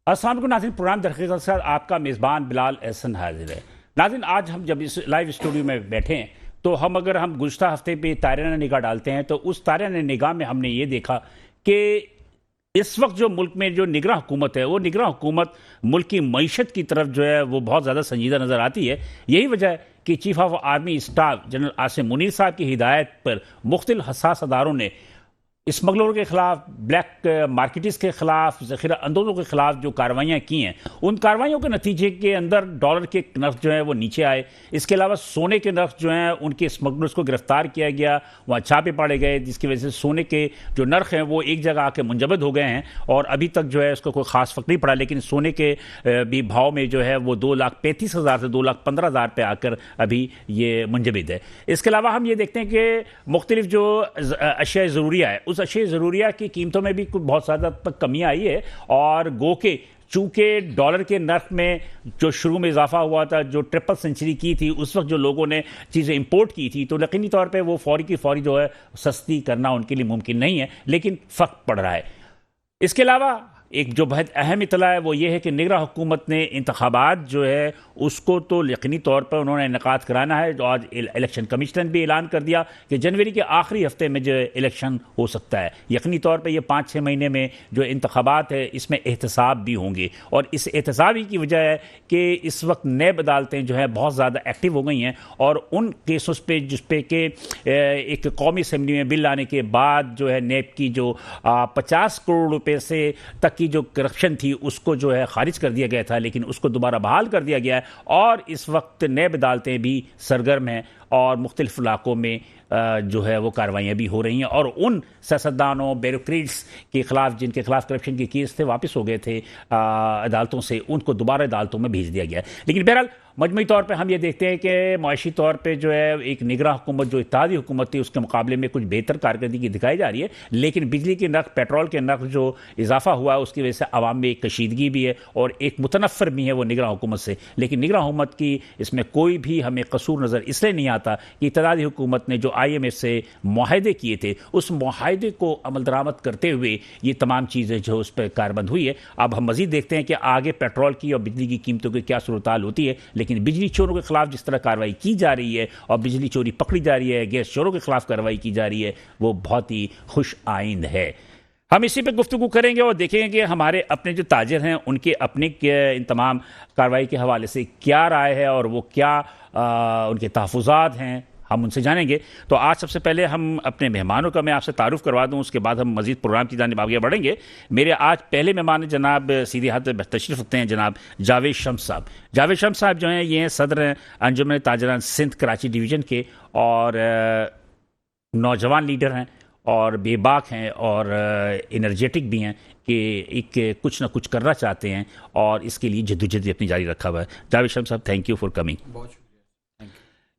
अस्सलाम वालेकुम नाज़रीन, प्रोग्राम दरख़ीक़त के साथ आपका मेज़बान बिलाल एहसन हाजिर है। नाज़रीन, आज हम जब इस लाइव स्टूडियो में बैठे हैं तो अगर हम गुज़श्ता हफ्ते पे तारीख़ निगाह डालते हैं तो उस तारीख़ निगाह में हमने ये देखा कि इस वक्त जो मुल्क में जो निगरां हुकूमत है, वो निगरां हुकूमत मुल्क की मईशत की तरफ जो है वो बहुत ज़्यादा संजीदा नज़र आती है। यही वजह है कि chief of army staff general Asim Munir साहब की हिदायत पर मुख्तलिफ हसास अदारों ने स्मगलरों के खिलाफ, ब्लैक मार्केटर्स के खिलाफ, ज़ख़ीरा अंदोज़ों के खिलाफ जो कार्रवाइयाँ की हैं, उन कार्रवाइयों के नतीजे के अंदर डॉलर के नर्ख जो है वो नीचे आए। इसके अलावा सोने के नर्ख जो हैं उनके स्मगलर्स को गिरफ्तार किया गया, वहाँ छापे पाड़े गए, जिसकी वजह से सोने के जो नर्ख हैं वो एक जगह आके मुंजमद हो गए हैं और अभी तक जो है उसका कोई ख़ास फ़र्क नहीं पड़ा। लेकिन सोने के भी भाव में जो है वो 2,35,000 से 2,15,000 पे आकर अभी ये मुंजमद है। इसके अलावा हम ये देखते हैं कि मुख्तलिफ जो अशिया ज़रूरिया है, उस अशिया ज़रूरिया की कीमतों में भी बहुत ज़्यादा तक कमी आई है और गो के चूंकि डॉलर के नर्ख में जो शुरू में इजाफा हुआ था, जो ट्रिपल सेंचुरी की थी, उस वक्त जो लोगों ने चीज़ें इंपोर्ट की थी तो यकीनी तौर पे वो फौरी की फौरी जो है सस्ती करना उनके लिए मुमकिन नहीं है, लेकिन फ़र्क पड़ रहा है। इसके अलावा एक जो बहुत अहम इतला है वो ये है कि निगरां हुकूमत ने इंतखाबात जो है उसको तो यकीनी तौर पर उन्होंने इनेकाद कराना है। जो आज इलेक्शन कमीशन भी ऐलान कर दिया कि जनवरी के आखिरी हफ्ते में जो इलेक्शन हो सकता है। यकीनी तौर पर ये 5-6 महीने में जो इंतखाबात है इसमें एहतसाब भी होंगे और इस एहतसाबी की वजह है कि इस वक्त नैब अदालतें जो है बहुत ज़्यादा एक्टिव हो गई हैं और उन केसों पे जिस पे कि एक कौमी असम्बली में बिल लाने के बाद जो है नैब की जो 50 करोड़ रुपये से तक की जो करप्शन थी उसको जो है खारिज कर दिया गया था, लेकिन उसको दोबारा बहाल कर दिया गया है और इस वक्त नैब अदालतें भी सरगर्म हैं और मुख्तलिफ इलाकों में जो है वो कार्रवाइयाँ भी हो रही हैं और उन सियासतदानों, ब्यूरोक्रेट्स के खिलाफ जिनके खिलाफ करप्शन के केस थे वापस हो गए थे अदालतों से, उनको दोबारा अदालतों में भेज दिया गया है। लेकिन बहरहाल मजमूई तौर पर हम ये देखते हैं कि माशी तौर पर जो है एक निगरां हुकूमत जो इत्तेहादी हुकूमत थी उसके मुकाबले में कुछ बेहतर कारकर्दगी दिखाई जा रही है, लेकिन बिजली के नर्ख, पेट्रोल के नर्ख जो इजाफा हुआ है उसकी वजह से आवाम में एक कशीदगी भी है और एक मुतनफ़र भी है वो निगरां हुकूमत से। लेकिन निगरां हुकूमत की इसमें कोई भी हमें कसूर नज़र इसलिए नहीं आता कि इत्तेहादी हुकूमत ने जो IMF से मुआहदे किए थे उस मुआहदे को अमल दरामद करते हुए ये तमाम चीज़ें जो उस पर कारबंद हुई है। अब हम मज़ीद देखते हैं कि आगे पेट्रोल की और बिजली की कीमतों की क्या सूरत हाल होती है, लेकिन बिजली चोरों के खिलाफ जिस तरह कार्रवाई की जा रही है और बिजली चोरी पकड़ी जा रही है, गैस चोरों के खिलाफ कार्रवाई की जा रही है, वो बहुत ही खुश आइंद है। हम इसी पे गुफ्तगू करेंगे और देखेंगे कि हमारे अपने जो ताजिर हैं उनके अपने इन तमाम कार्रवाई के हवाले से क्या राय है और वो क्या उनके तहफ़्फ़ुज़ात हैं, हम उनसे जानेंगे। तो आज सबसे पहले हम अपने मेहमानों का मैं आपसे तारुफ करवा दूं, उसके बाद हम मज़ीद प्रोग्राम की जानिब आगे बढ़ेंगे। मेरे आज पहले मेहमान जनाब सीधे हाथ में तशरीफ़ रखते हैं जनाब जावेद शम्स साहब। जावेद शम्स साहब जो हैं ये हैं सदर अंजुमन ताजरान सिंध कराची डिवीज़न के और नौजवान लीडर हैं और बेबाक हैं और एनर्जेटिक भी हैं कि एक कुछ ना कुछ करना चाहते हैं और इसके लिए जद्दोजहद अपनी जारी रखा हुआ है। जावेद शम्स साहब, थैंक यू फॉर कमिंग।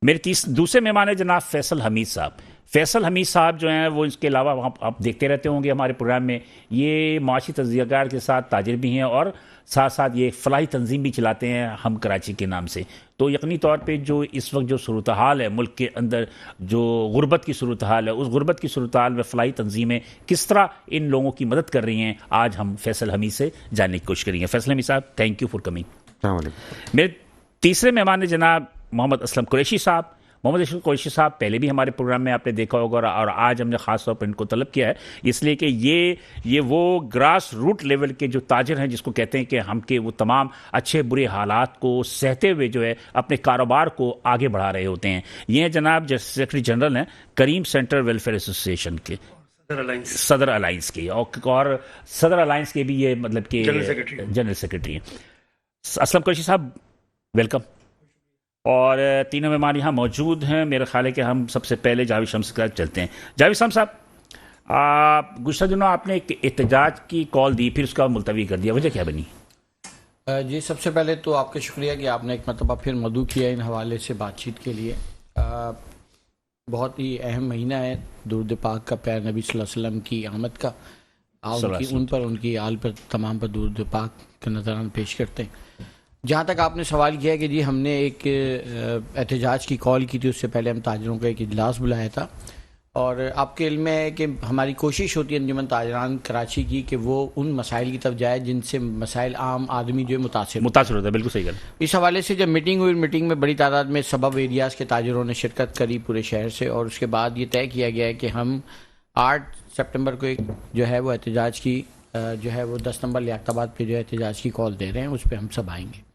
मेरे दूसरे मेहमान है जनाब फैसल हमीद साहब। फैसल हमीद साहब जो हैं वो इसके अलावा आप देखते रहते होंगे हमारे प्रोग्राम में, ये माशी तज्ज़ियाकार के साथ ताजिर भी हैं और साथ साथ ये फलाही तंजीम भी चलाते हैं हम कराची के नाम से। तो यकीनी तौर पे जो इस वक्त जो सूरत हाल है मुल्क के अंदर, जो गुर्बत की सूरत हाल है, उस गुर्बत की सूरत हाल में फलाही तंजीमें किस तरह इन लोगों की मदद कर रही हैं, आज हम फैसल हमीद से जानने की कोशिश करेंगे। फैसल हमीद साहब, थैंक यू फॉर कमिंग। मेरे तीसरे मेहमान है जनाब मोहम्मद असलम कुरैशी साहब। मोहम्मद असलम कुरैशी साहब पहले भी हमारे प्रोग्राम में आपने देखा होगा और आज हमने ख़ास तौर पर इनको तलब किया है इसलिए कि ये वो ग्रास रूट लेवल के जो ताजिर हैं जिसको कहते हैं कि हम के वो तमाम अच्छे बुरे हालात को सहते हुए जो है अपने कारोबार को आगे बढ़ा रहे होते हैं। ये जनाब सेक्रेटरी जनरल हैं करीम सेंटर वेलफेयर एसोसिएशन के, सदर अलायंस के, और सदर अलायंस के भी ये मतलब कि जनरल सेक्रेटरी हैं। असलम कुरैशी साहब, वेलकम। और तीनों मेहमान यहाँ मौजूद हैं। मेरा ख्याल है कि हम सबसे पहले जावेद शम्स के साथ चलते हैं। जावेद शम्स साहब, गुज़श्ता दिनों आपने एक एहतजाज की कॉल दी, फिर उसका मुलतवी कर दिया, वजह क्या बनी? जी, सबसे पहले तो आपका शुक्रिया कि आपने एक मरतबा फिर मदऊ किया इन हवाले से बातचीत के लिए। बहुत ही अहम महीना है दुरूद पाक का, प्यारे नबी सल्लल्लाहु अलैहि वसल्लम की आमद का। उन पर, उनकी आल पर, तमाम पर दुरूद पाक का नजराना पेश करते हैं। जहाँ तक आपने सवाल किया कि जी हमने एक एहतजाज की कॉल की थी, उससे पहले हम ताजरों का एक इजलास बुलाया था और आपके इल्म में है कि हमारी कोशिश होती है अंजुमन ताजरान कराची की कि वो उन मसाइल की तरफ जाए जिनसे मसाइल आम आदमी जो है मुतासिर होता है। बिल्कुल सही गल। इस हवाले से जब मीटिंग हुई, मीटिंग में बड़ी तादाद में सबब एरियाज़ के ताजरों ने शिरकत करी पूरे शहर से, और उसके बाद ये तय किया गया है कि हम 8 सितंबर को एक जो है वो एहतजाज की जो है वो 10 नंबर लियाकताबाद पे जो है एहतजाज की कॉल दे रहे हैं, उस पर हम सब आएंगे।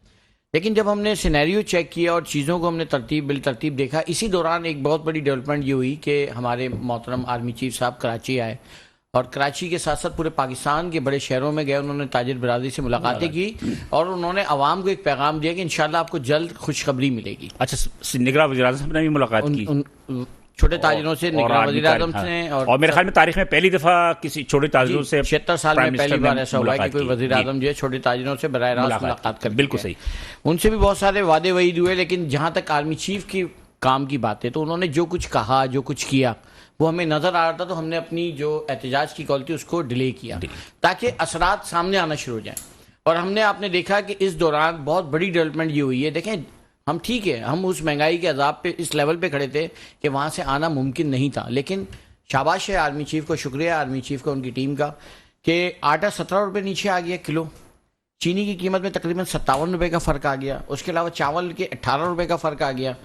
लेकिन जब हमने सिनेरियो चेक किया और चीज़ों को हमने तरतीब बिल तरतीब देखा, इसी दौरान एक बहुत बड़ी डेवलपमेंट ये हुई कि हमारे मोहतरम आर्मी चीफ साहब कराची आए, और कराची के साथ साथ पूरे पाकिस्तान के बड़े शहरों में गए। उन्होंने ताजिर बिरादरी से मुलाकातें की और उन्होंने आवाम को एक पैगाम दिया कि इंशाल्लाह आपको जल्द खुशखबरी मिलेगी। अच्छा, निगरान वज़ीर आज़म साहब ने भी मुलाकात की छोटे ताजिरों से, निगरान वज़ीर आज़म से, और मेरे ख्याल में तारीख में पहली दफ़ा किसी छोटे ताजिरों से 76 साल में पहली बार ऐसा हुआ है कि कोई वज़ीर आज़म जो है छोटे ताजिरों से बराह रास्त मुलाकात कर। बिल्कुल सही। उनसे भी बहुत सारे वादे वईद हुए, लेकिन जहाँ तक आर्मी चीफ की काम की बात है तो उन्होंने जो कुछ कहा, जो कुछ किया वो हमें नज़र आ रहा था, तो हमने अपनी जो एहतजाज की कॉल थी उसको डिले किया ताकि असरात सामने आना शुरू हो जाए। और हमने आपने देखा कि इस दौरान बहुत बड़ी डेवलपमेंट ये हुई है। देखें, हम ठीक है, हम उस महंगाई के अजाब पे इस लेवल पे खड़े थे कि वहाँ से आना मुमकिन नहीं था, लेकिन शाबाश है आर्मी चीफ को, शुक्रिया आर्मी चीफ का, उनकी टीम का, कि आटा 17 रुपये नीचे आ गया किलो, चीनी की कीमत में तकरीबन 57 रुपये का फ़र्क आ गया, उसके अलावा चावल के 18 रुपये का फ़र्क आ गया,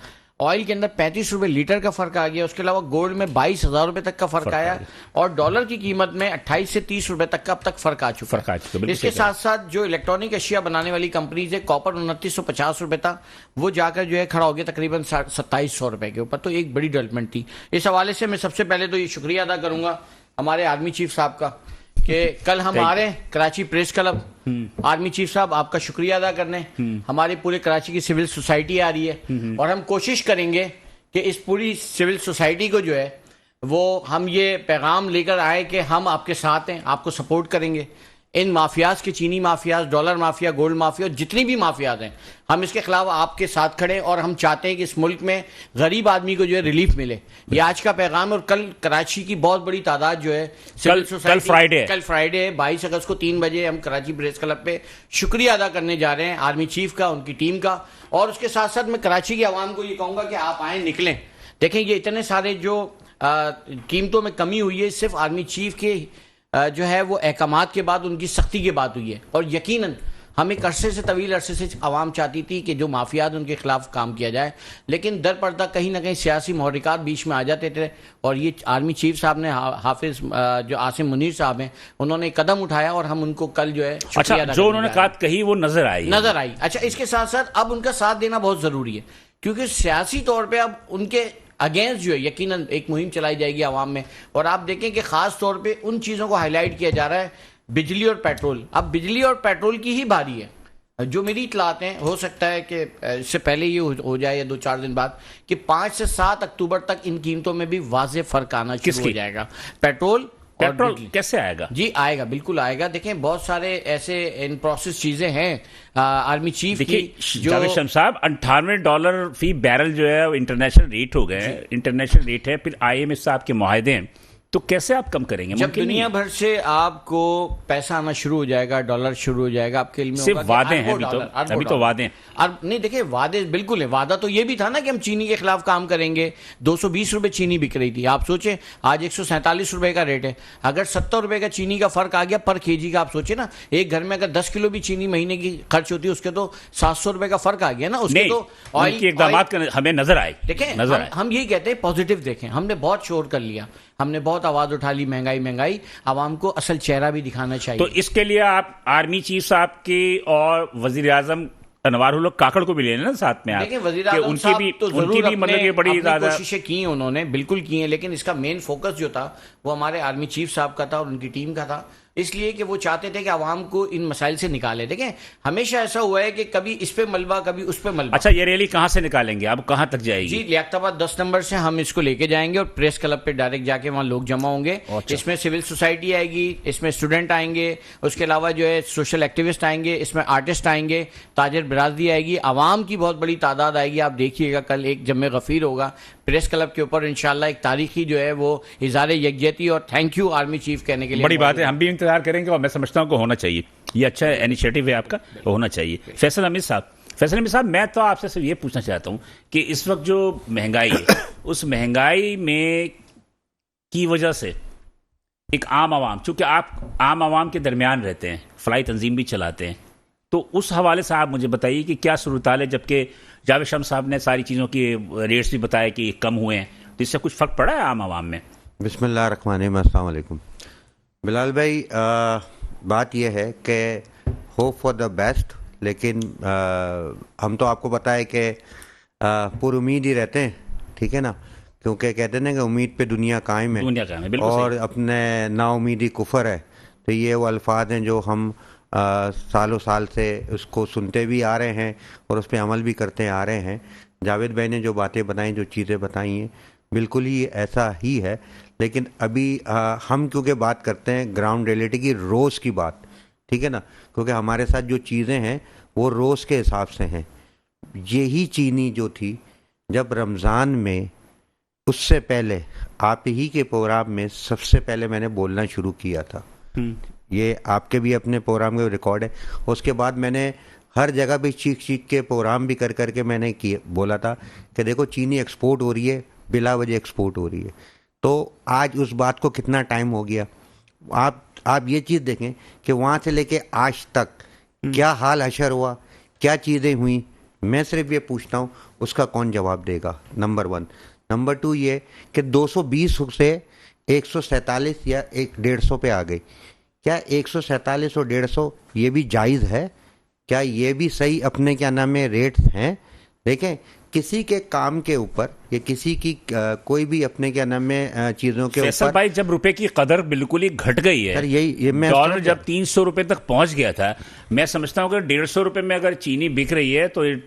ऑयल के अंदर 35 रुपये लीटर का फ़र्क आ गया, उसके अलावा गोल्ड में 22,000 रुपये तक का फ़र्क आया, और डॉलर की कीमत में 28 से 30 रुपये तक का अब तक फ़र्क आ चुका है। इसके साथ साथ जो इलेक्ट्रॉनिक अशिया बनाने वाली कंपनीज है, कॉपर 2950 रुपये था, वो जाकर जो है खड़ा हो गया तकरीबन 2700 रुपये के ऊपर। तो एक बड़ी डेवलपमेंट थी। इस हवाले से मैं सबसे पहले तो ये शुक्रिया अदा करूँगा हमारे आर्मी चीफ साहब का कि कल हम आ रहे हैं Karachi press club. Army chief साहब आपका शुक्रिया अदा करने, हमारे पूरे कराची की सिविल सोसाइटी आ रही है, और हम कोशिश करेंगे कि इस पूरी सिविल सोसाइटी को जो है वो हम ये पैगाम लेकर आए कि हम आपके साथ हैं, आपको सपोर्ट करेंगे। इन माफियाज के, चीनी mafias, dollar mafia, gold mafia, जितनी भी माफियाज हैं, हम इसके खिलाफ आपके साथ खड़े, और हम चाहते हैं कि इस मुल्क में गरीब आदमी को जो है रिलीफ मिले। ये आज का पैगाम। और कल कराची की बहुत बड़ी तादाद जो है सिविल सोसाइटी, कल फ्राइडे है 22 अगस्त को 3 बजे हम कराची प्रेस क्लब पे शुक्रिया अदा करने जा रहे हैं आर्मी चीफ का, उनकी टीम का। और उसके साथ साथ मैं कराची की आवाम को ये कहूँगा कि आप आएँ, निकलें। देखें, ये इतने सारे जो कीमतों में कमी हुई है सिर्फ आर्मी चीफ के जो है वो अहकामात के बाद, उनकी सख्ती के बाद हुई है। और यकीनन हम एक अरसे से, तवील अरसे से आवाम चाहती थी कि जो माफियात उनके खिलाफ काम किया जाए, लेकिन दर पर्दा कहीं ना कहीं सियासी महरिकात बीच में आ जाते थे, और ये आर्मी चीफ साहब ने, हाफिज जो आसिम मुनीर साहब हैं, उन्होंने कदम उठाया, और हम उनको कल जो है अच्छा, जो उन्होंने बात कही वो नजर आई। अच्छा, इसके साथ साथ अब उनका साथ देना बहुत जरूरी है, क्योंकि सियासी तौर पर अब उनके अगेंस्ट जो है यकीनन एक मुहिम चलाई जाएगी आवाम में। और आप देखें कि खास तौर पे उन चीज़ों को हाईलाइट किया जा रहा है, बिजली और पेट्रोल। अब बिजली और पेट्रोल की ही बारी है। जो मेरी इतलात हैं, हो सकता है कि इससे पहले ये हो जाए या 2-4 दिन बाद, कि 5 से 7 अक्टूबर तक इन कीमतों में भी वाज़ेह फ़र्क आना शुरू हो जाएगा। पेट्रोल कैसे आएगा? जी आएगा, बिल्कुल आएगा। देखें, बहुत सारे ऐसे इन प्रोसेस चीजें हैं आर्मी चीफ की। जावेद शम्स साहब, $98 फी बैरल जो है इंटरनेशनल रेट हो गए, इंटरनेशनल रेट है, फिर IMF साहब के मुआहदे हैं, तो कैसे आप कम करेंगे? जब दुनिया भर से आपको पैसा आना शुरू हो जाएगा, डॉलर शुरू हो जाएगा, आपके लिए सिर्फ वादे हैं अभी तो वादे हैं। नहीं, देखिए, वादे बिल्कुल है। वादा तो ये भी था ना कि हम चीनी के खिलाफ काम करेंगे। 220 रुपए चीनी बिक रही थी, आप सोचें आज 147 रुपए का रेट है। अगर 70 रुपए का चीनी का फर्क आ गया पर केजी का, आप सोचे ना, एक घर में अगर 10 किलो भी चीनी महीने की खर्च होती है, उसके तो 700 रुपए का फर्क आ गया ना। उसके तो ऑयल की इक़दामात हमें नजर आए। देखें, हम यही कहते हैं पॉजिटिव देखें। हमने बहुत शोर कर लिया, हमने बहुत आवाज उठा ली, महंगाई, आवाम को असल चेहरा भी दिखाना चाहिए। तो इसके लिए आप आर्मी चीफ साहब की और वजीर आजम अनवार उल हक काकड़ को भी ले लेना साथ में। देखिए, वजीर आजम उनकी भी मतलब ये बड़ी कोशिशें की उन्होंने, बिल्कुल की हैं, लेकिन इसका मेन फोकस जो था वो हमारे आर्मी चीफ साहब का था और उनकी टीम का था, इसलिए कि वो चाहते थे कि आवाम को इन मसाइल से निकाले। देखें, हमेशा ऐसा हुआ है कि कभी इस पे मलबा, कभी उस पे मलबा। अच्छा, ये रैली कहां से निकालेंगे, अब कहां तक जाएगी? जी, लियाकताबाद 10 नंबर से हम इसको लेके जाएंगे और प्रेस क्लब पे डायरेक्ट जाके वहां लोग जमा होंगे। अच्छा। इसमें सिविल सोसाइटी आएगी, इसमें स्टूडेंट आएंगे, उसके अलावा जो है सोशल एक्टिविस्ट आएंगे, इसमें आर्टिस्ट आएंगे, ताजिर बिरादरी आएगी, आवाम की बहुत बड़ी तादाद आएगी। आप देखिएगा कल एक जम्मे गफीर होगा प्रेस क्लब के ऊपर, इंशाल्लाह एक तारीखी जो है वो इज़हार यकजहती और थैंक यू आर्मी चीफ कहने के लिए बड़ी बात है। हम भी इंतजार करेंगे और मैं समझता हूँ कि होना चाहिए, ये अच्छा इनिशिएटिव है आपका, होना चाहिए। फैसल हमीद साहब, मैं तो आपसे सिर्फ ये पूछना चाहता हूँ कि इस वक्त जो महंगाई है उस महंगाई में की वजह से एक आम आवाम, चूंकि आप आम आवाम के दरमियान रहते हैं, फलाई तंजीम भी चलाते हैं, तो उस हवाले से आप मुझे बताइए कि क्या सूरत-ए-हाल है, जबकि जावेद शम्स साहब ने सारी चीज़ों के रेट्स भी बताए कि कम हुए हैं, तो इससे कुछ फ़र्क पड़ा है आम आवाम में? बिस्मिल्लाहिर्रहमानिर्रहीम, अस्सलाम वालेकुम। बिलाल भाई, बात यह है कि होप फॉर द बेस्ट, लेकिन हम तो आपको पता है कि पुरुमीद ही रहते हैं, ठीक है ना, क्योंकि कहते हैं ना कि उम्मीद पे दुनिया कायम है, दुनिया कायम है, बिल्कुल और सही। अपने नाउमीदी कुफर है। तो ये वो अल्फाज हैं जो हम सालों साल से उसको सुनते भी आ रहे हैं और उस पर अमल भी करते आ रहे हैं। जावेद भाई ने जो बातें बताई, जो चीज़ें बताई हैं, बिल्कुल ही ऐसा ही है। लेकिन अभी हम क्योंकि बात करते हैं ग्राउंड रियलिटी की, रोज़ की बात, ठीक है ना, क्योंकि हमारे साथ जो चीज़ें हैं वो रोज़ के हिसाब से हैं। यही चीनी जो थी जब रमज़ान में, उससे पहले आप ही के प्रोग्राम में सबसे पहले मैंने बोलना शुरू किया था, ये आपके भी अपने प्रोग्राम के रिकॉर्ड है। उसके बाद मैंने हर जगह पे चीख चीख के प्रोग्राम भी कर करके मैंने किए, बोला था कि देखो चीनी एक्सपोर्ट हो रही है, बिला वजह एक्सपोर्ट हो रही है। तो आज उस बात को कितना टाइम हो गया, आप ये चीज़ देखें कि वहाँ से लेके आज तक क्या हाल हशर हुआ, क्या चीज़ें हुई। मैं सिर्फ ये पूछता हूँ, उसका कौन जवाब देगा? नंबर 1। नंबर 2 ये कि 220 से 147 या 150 पे आ गई। क्या 147 और 150 ये भी जायज़ है? क्या ये भी सही अपने क्या नाम है रेट्स हैं? देखें, किसी के काम के ऊपर या किसी की कोई भी अपने क्या नाम है चीज़ों के फैसल ऊपर, भाई, जब रुपए की कदर बिल्कुल ही घट गई है, सर ये मैं डॉलर जब 300 रुपए तक पहुंच गया था, मैं समझता हूं कि 150 रुपए में अगर चीनी बिक रही है तो ये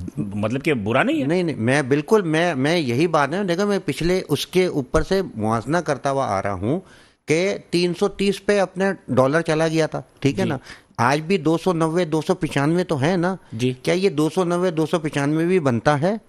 मतलब कि बुरा नहीं है। नहीं, मैं बिल्कुल मैं यही बात है। देखो, मैं पिछले उसके ऊपर से मुआवजा करता हुआ आ रहा हूँ कि 330 पे अपने डॉलर चला गया था, ठीक है ना। आज भी 290 295 तो है ना जी। क्या ये 290 295 भी बनता है?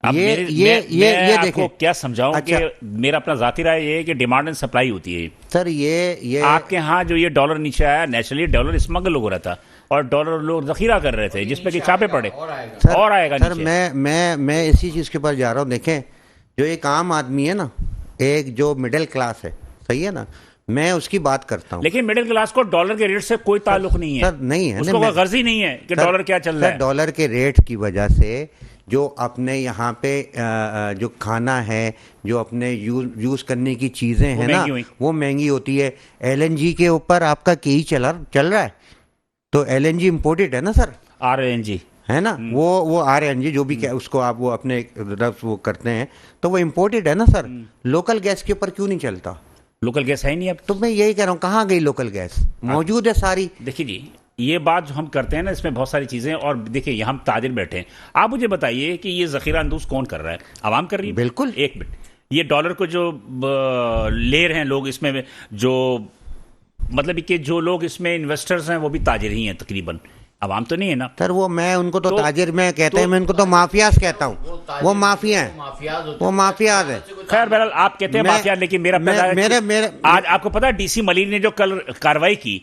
अब ये मेरे, ये मैं, ये मैं ये आपको देखें क्या समझाऊं अच्छा, कि मेरा अपना जाती राय ये है कि डिमांड एंड सप्लाई होती है। सर ये आपके यहाँ जो ये डॉलर नीचे आया, नेचुरली डॉलर स्मगल हो रहा था और डॉलर लोग जखीरा कर रहे थे, जिसपे कि छापे पड़े, और आएगा सर नीचे। मैं इसी चीज़ के पास जा रहा हूँ। देखें, जो एक आम आदमी है ना, एक जो मिडिल क्लास है, सही है ना, मैं उसकी बात करता हूँ। लेकिन मिडिल क्लास को डॉलर के रेट से कोई ताल्लुक नहीं है, सर नहीं है, उसको कोई गर्ज ही नहीं है कि डॉलर क्या चल रहा है। डॉलर के रेट की वजह से जो अपने यहाँ पे जो खाना है, जो अपने यूज़ करने की चीज़ें हैं ना, वो महंगी होती है। LNG के ऊपर आपका कई चल रहा है, तो LNG इम्पोर्टेड है ना सर, RNG है ना, वो RNG जो भी उसको आप वो अपने रफ वो करते हैं, तो वो इम्पोर्टेड है ना सर। लोकल गैस के ऊपर क्यों नहीं चलता? लोकल गैस है ही नहीं अब। तो मैं यही कह रहा हूँ, कहाँ गई लोकल गैस? मौजूद है सारी। देखिए जी, ये बात जो हम करते हैं ना, इसमें बहुत सारी चीजें, और देखिए ये हम ताजिर बैठे हैं, आप मुझे बताइए कि ये जखीरा अंदोज कौन कर रहा है? आवाम कर रही है? बिल्कुल। एक मिनट, ये डॉलर को जो ले रहे हैं लोग, इसमें जो मतलब कि जो लोग इसमें इन्वेस्टर्स हैं वो भी ताजिर ही हैं तकरीबन, आवाम तो नहीं है ना। सर वो मैं उनको तो ताजिर में कहते हैं, मैं उनको तो माफियाज कहता हूँ। वो माफिया हैं, वो माफियाज है। खैर बहरहाल, आप कहते हैं माफिया, लेकिन मेरा आज आपको पता है डीसी मलिक ने जो कल कार्रवाई की,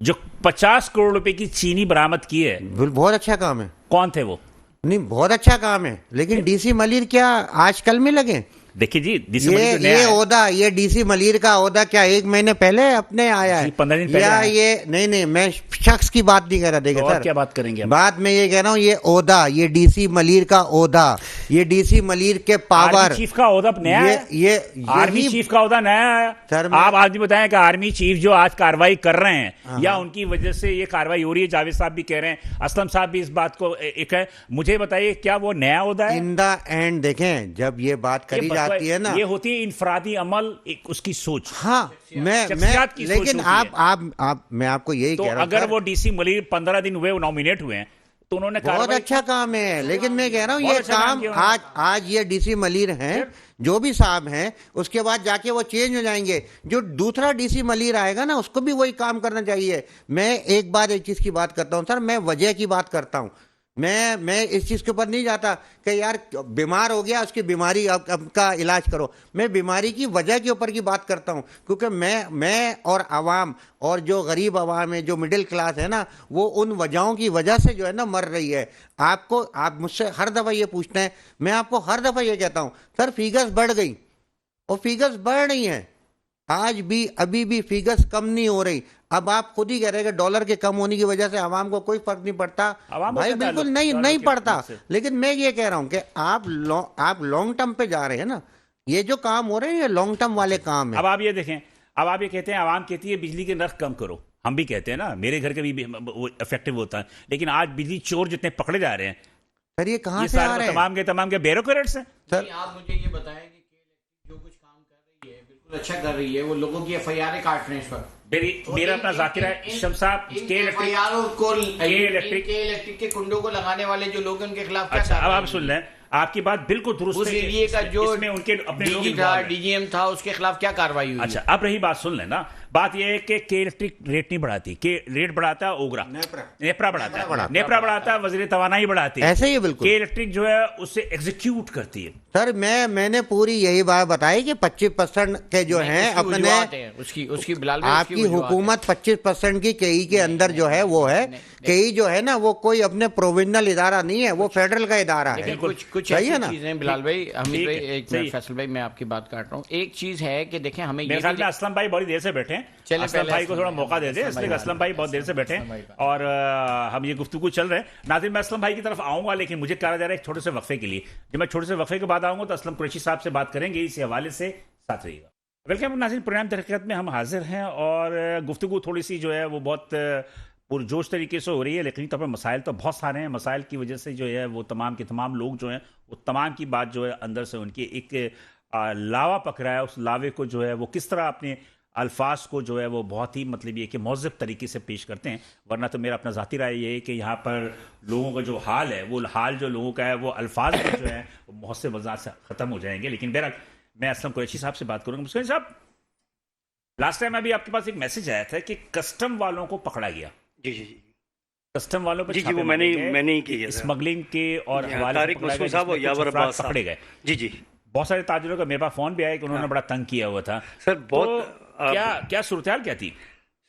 जो 50 करोड़ रुपए की चीनी बरामद की है, बहुत अच्छा काम है। कौन थे वो? नहीं, बहुत अच्छा काम है, लेकिन डीसी मलिर क्या आजकल में लगे? देखिए जी, डीसी ये ओहदा, ये डीसी मलिर का ओहदा क्या 1 महीने पहले अपने आया है? 15 दिन पहले या ये नहीं, मैं शख्स की बात नहीं कर रहा। देखिए सर, क्या बात करेंगे बात मैं ये कह रहा हूँ, ये ओहदा, ये डीसी मलिर का ओहदा, ये डीसी मलिर के पावर, चीफ का ओहदा नया है। ये आर्मी चीफ का ओहदा नया है। सर आप आज भी बताएं कि आर्मी चीफ जो आज कार्रवाई कर रहे हैं, या उनकी वजह से ये कार्रवाई हो रही है, जावेद साहब भी कह रहे हैं, असलम साहब भी इस बात को एक है, मुझे बताइए क्या वो नया ओहदा है? इन द एंड देखें, जब ये बात करी जाती है ना, ये होती है इनफरादी अमल, एक उसकी सोच। हाँ, मैं लेकिन आप मैं आपको यही कह रहा हूं, अगर वो डीसी मलिर 15 दिन हुए नॉमिनेट हुए हैं, तो उन्होंने बहुत अच्छा काम है। लेकिन मैं कह रहा हूँ ये काम आज ये डीसी मलिर हैं, जो भी साहब हैं, उसके बाद जाके वो चेंज हो जाएंगे। जो दूसरा डीसी मलिर आएगा ना, उसको भी वही काम करना चाहिए। मैं एक चीज की बात करता हूँ सर, मैं वजह की बात करता हूँ। मैं इस चीज़ के ऊपर नहीं जाता कि यार बीमार हो गया, उसकी बीमारी का इलाज करो। मैं बीमारी की वजह के ऊपर की बात करता हूँ, क्योंकि मैं और आवाम और जो गरीब आवाम है, जो मिडिल क्लास है ना, वो उन वजहों की वजह से जो है ना मर रही है। आप मुझसे हर दफ़ा ये पूछते हैं, मैं आपको हर दफ़ा ये कहता हूँ सर, फिगर्स बढ़ गई, और फिगर्स बढ़ रही हैं। आज भी अभी भी फिगर्स कम नहीं हो रही। अब आप खुद ही कह रहे हैं कि डॉलर के कम होने की वजह से आवाम को कोई फर्क नहीं पड़ता। आवाम भाई होता है बिल्कुल डॉलर नहीं के पड़ता। कम से। लेकिन मैं ये कह रहा हूं कि आप लॉन्ग टर्म पे जा रहे हैं ना। ये जो काम हो रहे हैं ये लॉन्ग टर्म वाले काम है। अब आप ये देखें, अब आप ये कहते हैं, आवाम कहती है बिजली के नर्क कम करो। हम भी कहते हैं ना, मेरे घर के भी वो इफेक्टिव होता है। लेकिन आज बिजली चोर जितने पकड़े जा रहे हैं, सर ये कहाँ ये से आ सारे रहे हैं? तमाम के ब्यूरोक्रेट्स हैं। सर नहीं, आप मुझे ये बताएं कि जो कुछ काम कर रही है बिल्कुल अच्छा कर रही है, वो लोगों की FIR काट रहे हैं इस पर। मेरा अपना जाकिरा है शम्स साहब के इलेक्ट्रिक इलेक्ट्रिक के कुंडों को लगाने वाले जो लोग हैं उनके खिलाफ क्या अच्छा, अब कार्रवाई आप सुन लें, आपकी बात बिल्कुल दुरुस्त उस है। एरिया का जो इसमें उनके अपने लोग DG था, involved हैं। DGM था, उसके खिलाफ क्या कार्रवाई हुई? अच्छा, अब रही बात, सुन लेना, बात यह है कि के इलेक्ट्रिक रेट नहीं बढ़ाती, के रेट बढ़ाता है ओगरा, नेपरा बढ़ाता है, नेपरा बढ़ाता है, वजीर तवानाई बढ़ाती है, ऐसे ही है बिल्कुल। के इलेक्ट्रिक जो है उससे एग्जीक्यूट करती है। सर मैंने पूरी यही बात बताई कि 25% के जो हैं उसकी अपने वजूहत है, उसकी बिलाल भाई, आपकी उसकी वजूहत हुकूमत 25% की केई के अंदर जो है वो है। केई जो है ना वो कोई अपने प्रोविजनल इदारा नहीं है, वो फेडरल का इदारा है। लेकिन कुछ सही है ऐसी ना? चीजें बिलाल भाई, हमीद ठीक भाई, है, एक सही मिनट है। फैसल भाई, मैं आपकी बात काट रहा हूँ। एक चीज है कि देखें, हमें मेरे ये ख्याल में असलम भाई बड़ी देर से बैठे हैं। चलें, असलम पहले भाई को असलम थोड़ा भाई, मौका दे दें, असलम इसलिए भाई असलम भाई बहुत देर से बैठे असलम भाई हैं और हम ये गुफ्तगू चल रहे हैं। नाज़रीन, मैं असलम भाई की तरफ आऊंगा, लेकिन मुझे कहा जा रहा है एक छोटे से वक्फे के लिए। जब मैं छोटे से वक्फे के बाद आऊंगा तो असलम कुरैशी साहब से बात करेंगे, इस हवाले से साथ रहिएगा। वेलकम नाज़रीन, प्रोग्राम तहकीकात में हम हाजिर हैं और गुफ्तगू थोड़ी सी जो है वो बहुत पुरजोश तरीके से हो रही है। लेकिन तौर पर मसाइल तो बहुत सारे हैं। मसाइल की वजह से जो है वो तमाम के तमाम लोग जो हैं वो तमाम की बात जो है अंदर से उनकी एक लावा पक रहा है। उस लावे को जो है वो किस तरह अपने अल्फाज को जो है वो बहुत ही मतलब ये कि मौज़ब तरीके से पेश करते हैं। वरना तो मेरा अपना ज़ाती राय ये है कि यहाँ पर लोगों का जो हाल है, वो हाल जो लोगों का है वो अल्फाज में जो है वो बहुत से मजाक से ख़त्म हो जाएंगे। लेकिन बहरहाल मैं असलम कुरैशी साहब से बात करूँगा। मुस्लिम साहब, लास्ट टाइम अभी आपके पास एक मैसेज आया था कि कस्टम वालों को पकड़ा गया। जी जी जी कस्टम वालों पर जी छापे वो मारे मैंने गए, ही किया था। स्मगलिंग के और जी हाँ, हवाले से तारिक पकड़ा मसूद गया, साहब और जिसमें कुछ यावर अफराद अब्बास साहब पकड़े गए। जी जी बहुत सारे ताजिरों का मेरे पास फोन भी आया कि उन्होंने बड़ा तंग किया हुआ था। सर तो बहुत क्या सूरत हाल क्या थी?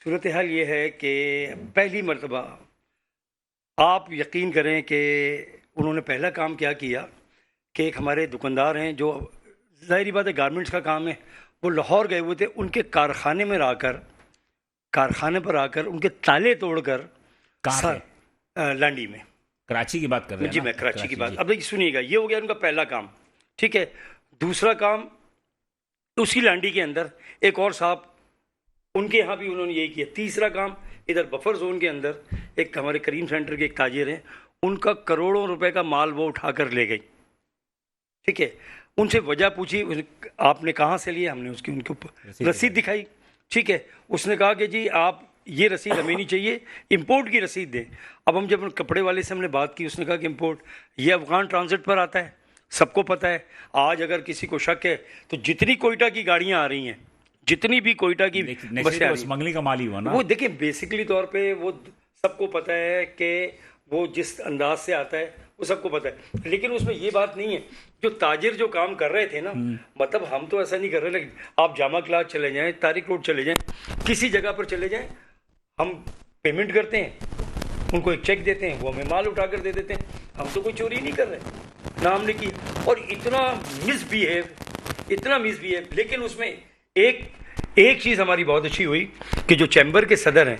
सूरत हाल ये है कि पहली मर्तबा आप यकीन करें कि उन्होंने पहला काम क्या किया कि एक हमारे दुकानदार हैं जो ज़ाहिरी बात है गारमेंट्स का काम है, वो लाहौर गए हुए थे, उनके कारखाने में आकर कारखाने पर आकर उनके ताले तोड़कर कहाँ पे? लांडी में। कराची की बात कर रहे हैं जी ना? मैं कराची की बात। जी। अब देखिए सुनिएगा, ये हो गया उनका पहला काम, ठीक है। दूसरा काम उसी लांडी के अंदर एक और साहब, उनके यहाँ भी उन्होंने यही किया। तीसरा काम इधर बफर जोन के अंदर एक हमारे करीम सेंटर के एक ताजिर हैं, उनका करोड़ों रुपए का माल वो उठाकर ले गई, ठीक है। उनसे वजह पूछी, आपने कहाँ से लिया? हमने उसकी उनके ऊपर रसीद दिखाई, ठीक है। उसने कहा कि जी आप ये रसीद हमें नहीं चाहिए, इंपोर्ट की रसीद दें। अब हम जब कपड़े वाले से हमने बात की, उसने कहा कि इंपोर्ट ये अफगान ट्रांजिट पर आता है, सबको पता है। आज अगर किसी को शक है तो जितनी कोयटा की गाड़ियां आ रही हैं, जितनी भी कोयटा की बसें आ रही हैं, स्मगलिंग का माल ही हुआ ना। वो देखिए बेसिकली तौर पे वो सबको पता है कि वो जिस अंदाज से आता है वो सबको पता है। लेकिन उसमें ये बात नहीं है, जो ताजिर जो काम कर रहे थे ना, मतलब हम तो ऐसा नहीं कर रहे, लेकिन आप जामा क्लास चले जाएं, तारिक रोड चले जाएं, किसी जगह पर चले जाएं, हम पेमेंट करते हैं, उनको एक चेक देते हैं, वो हमें माल उठा कर दे देते हैं। हम तो कोई चोरी नहीं कर रहे ना, हमने की। और इतना मिसबिहेव। लेकिन उसमें एक चीज़ हमारी बहुत अच्छी हुई कि जो चैम्बर के सदर हैं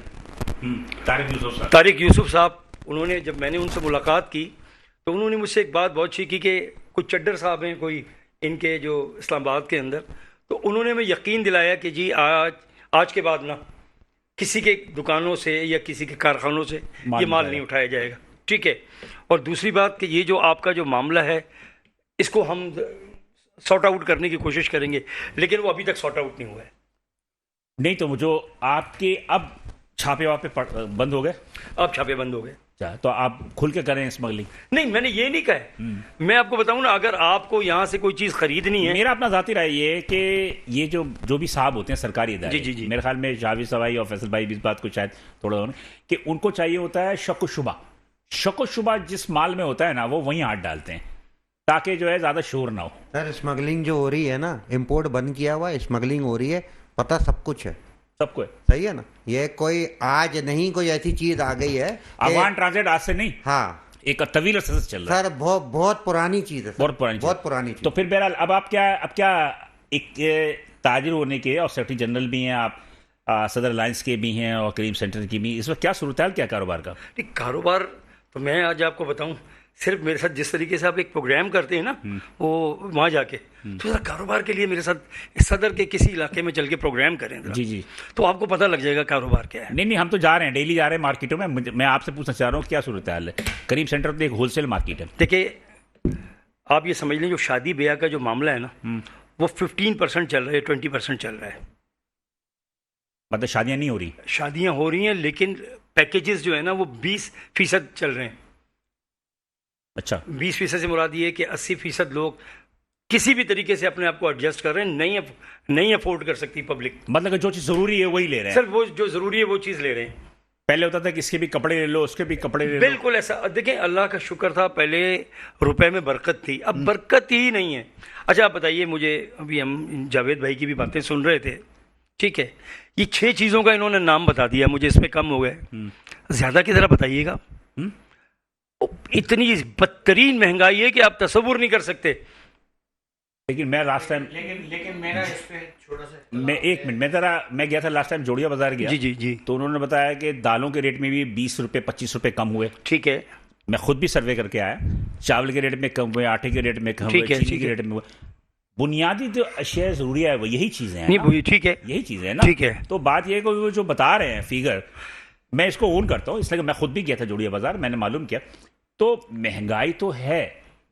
तारिक यूसुफ साहब, उन्होंने जब मैंने उनसे मुलाकात की तो उन्होंने मुझसे एक बात बहुत अच्छी की कि कुछ चड्डर साहब हैं कोई इनके जो इस्लामाबाद के अंदर, तो उन्होंने हमें यकीन दिलाया कि जी आज के बाद ना किसी के दुकानों से या किसी के कारखानों से ये माल नहीं उठाया जाएगा, ठीक है। और दूसरी बात कि ये जो आपका जो मामला है, इसको हम सॉर्ट आउट करने की कोशिश करेंगे, लेकिन वो अभी तक सॉर्ट आउट नहीं हुआ है। नहीं तो जो आपके अब छापे वापे बंद हो गए? अब छापे बंद हो गए। तो आप खुल के करें स्मगलिंग? नहीं, मैंने ये नहीं कहा। मैं आपको बताऊं ना, अगर आपको यहाँ से कोई चीज़ खरीदनी है, मेरा अपना जाती राय ये है कि ये जो भी साहब होते हैं सरकारी इदारे, जी। मेरे ख्याल में जावेद सवाई और फैसल भाई भी इस बात को शायद थोड़ा कि उनको चाहिए होता है शक व शुबा जिस माल में होता है ना, वो वहीं हाथ डालते हैं ताकि जो है ज्यादा शोर ना हो। सर स्मगलिंग जो हो रही है ना, इंपोर्ट बंद किया हुआ, स्मगलिंग हो रही है, पता सब कुछ है, सबको है। सही है ना। ये कोई आज नहीं कोई ऐसी चीज आ गई है। अफगान ट्रांजिट आज से नहीं, हाँ, एक तवील अरसे से चल रहा है सर बहुत पुरानी चीज है, बहुत पुरानी चीज। तो फिर बहरहाल अब क्या एक ताजिर होने के और सेक्रेटरी जनरल भी हैं आप, सदर अलायंस के भी हैं और करीम सेंटर की भी, इस वक्त क्या सूरत हाल क्या कारोबार का? नहीं, कारोबार तो मैं आज आपको बताऊं, सिर्फ मेरे साथ जिस तरीके से आप एक प्रोग्राम करते हैं ना, वो वहाँ जाके तो जरा कारोबार के लिए मेरे साथ सदर के किसी इलाके में चल के प्रोग्राम करें जरा, जी जी, तो आपको पता लग जाएगा कारोबार क्या है। नहीं हम तो जा रहे हैं, डेली जा रहे हैं मार्केटों में। मैं आपसे पूछना चाह रहा हूँ क्या सूरत हाल है? करीम सेंटर तो एक होलसेल मार्केट है। देखिए, आप ये समझ लें, जो शादी ब्याह का जो मामला है ना, वो 15% चल रहा है, 20% चल रहा है। मतलब शादियाँ नहीं हो रही? शादियाँ हो रही हैं, लेकिन पैकेजेस जो है ना वो 20% चल रहे हैं। अच्छा, 20% से मुराद ये है कि 80% लोग किसी भी तरीके से अपने आप को एडजस्ट कर रहे हैं, नहीं अफोर्ड कर सकती पब्लिक। मतलब कि जो चीज़ ज़रूरी है वही ले रहे हैं? सर, वो जो ज़रूरी है वो चीज़ ले रहे हैं। पहले होता था कि इसके भी कपड़े ले लो, उसके भी कपड़े ले लो। बिल्कुल ऐसा। देखें, अल्लाह का शुक्र था, पहले रुपए में बरकत थी, अब बरकत ही नहीं है। अच्छा, आप बताइए मुझे, अभी हम जावेद भाई की भी बातें सुन रहे थे, ठीक है, ये 6 चीज़ों का इन्होंने नाम बता दिया, मुझे इसमें कम हो गए, ज़्यादा की तरह बताइएगा। इतनी बदतरीन महंगाई है कि आप तसव्वुर नहीं कर सकते। लेकिन मैं लास्ट टाइम, लेकिन मेरा इस पे छोटा सा, मैं एक मिनट, मैं गया था लास्ट टाइम जोड़िया बाजार गया। जी जी जी, तो उन्होंने बताया कि दालों के रेट में भी 20 रुपये 25 रुपये कम हुए। ठीक है, मैं खुद भी सर्वे करके आया, चावल के रेट में कम हुए, आटे के रेट में कम हुए, चीनी के रेट में हुए। बुनियादी जो अशिया जरूरी है वो यही चीजें हैं नहीं, ठीक है, यही चीजें हैं ना। ठीक है। तो बात यह है कि वो जो बता रहे हैं फिगर, मैं इसको ओन करता हूँ, इसलिए मैं खुद भी गया था जोड़िया बाजार, मैंने मालूम किया। तो महंगाई तो है,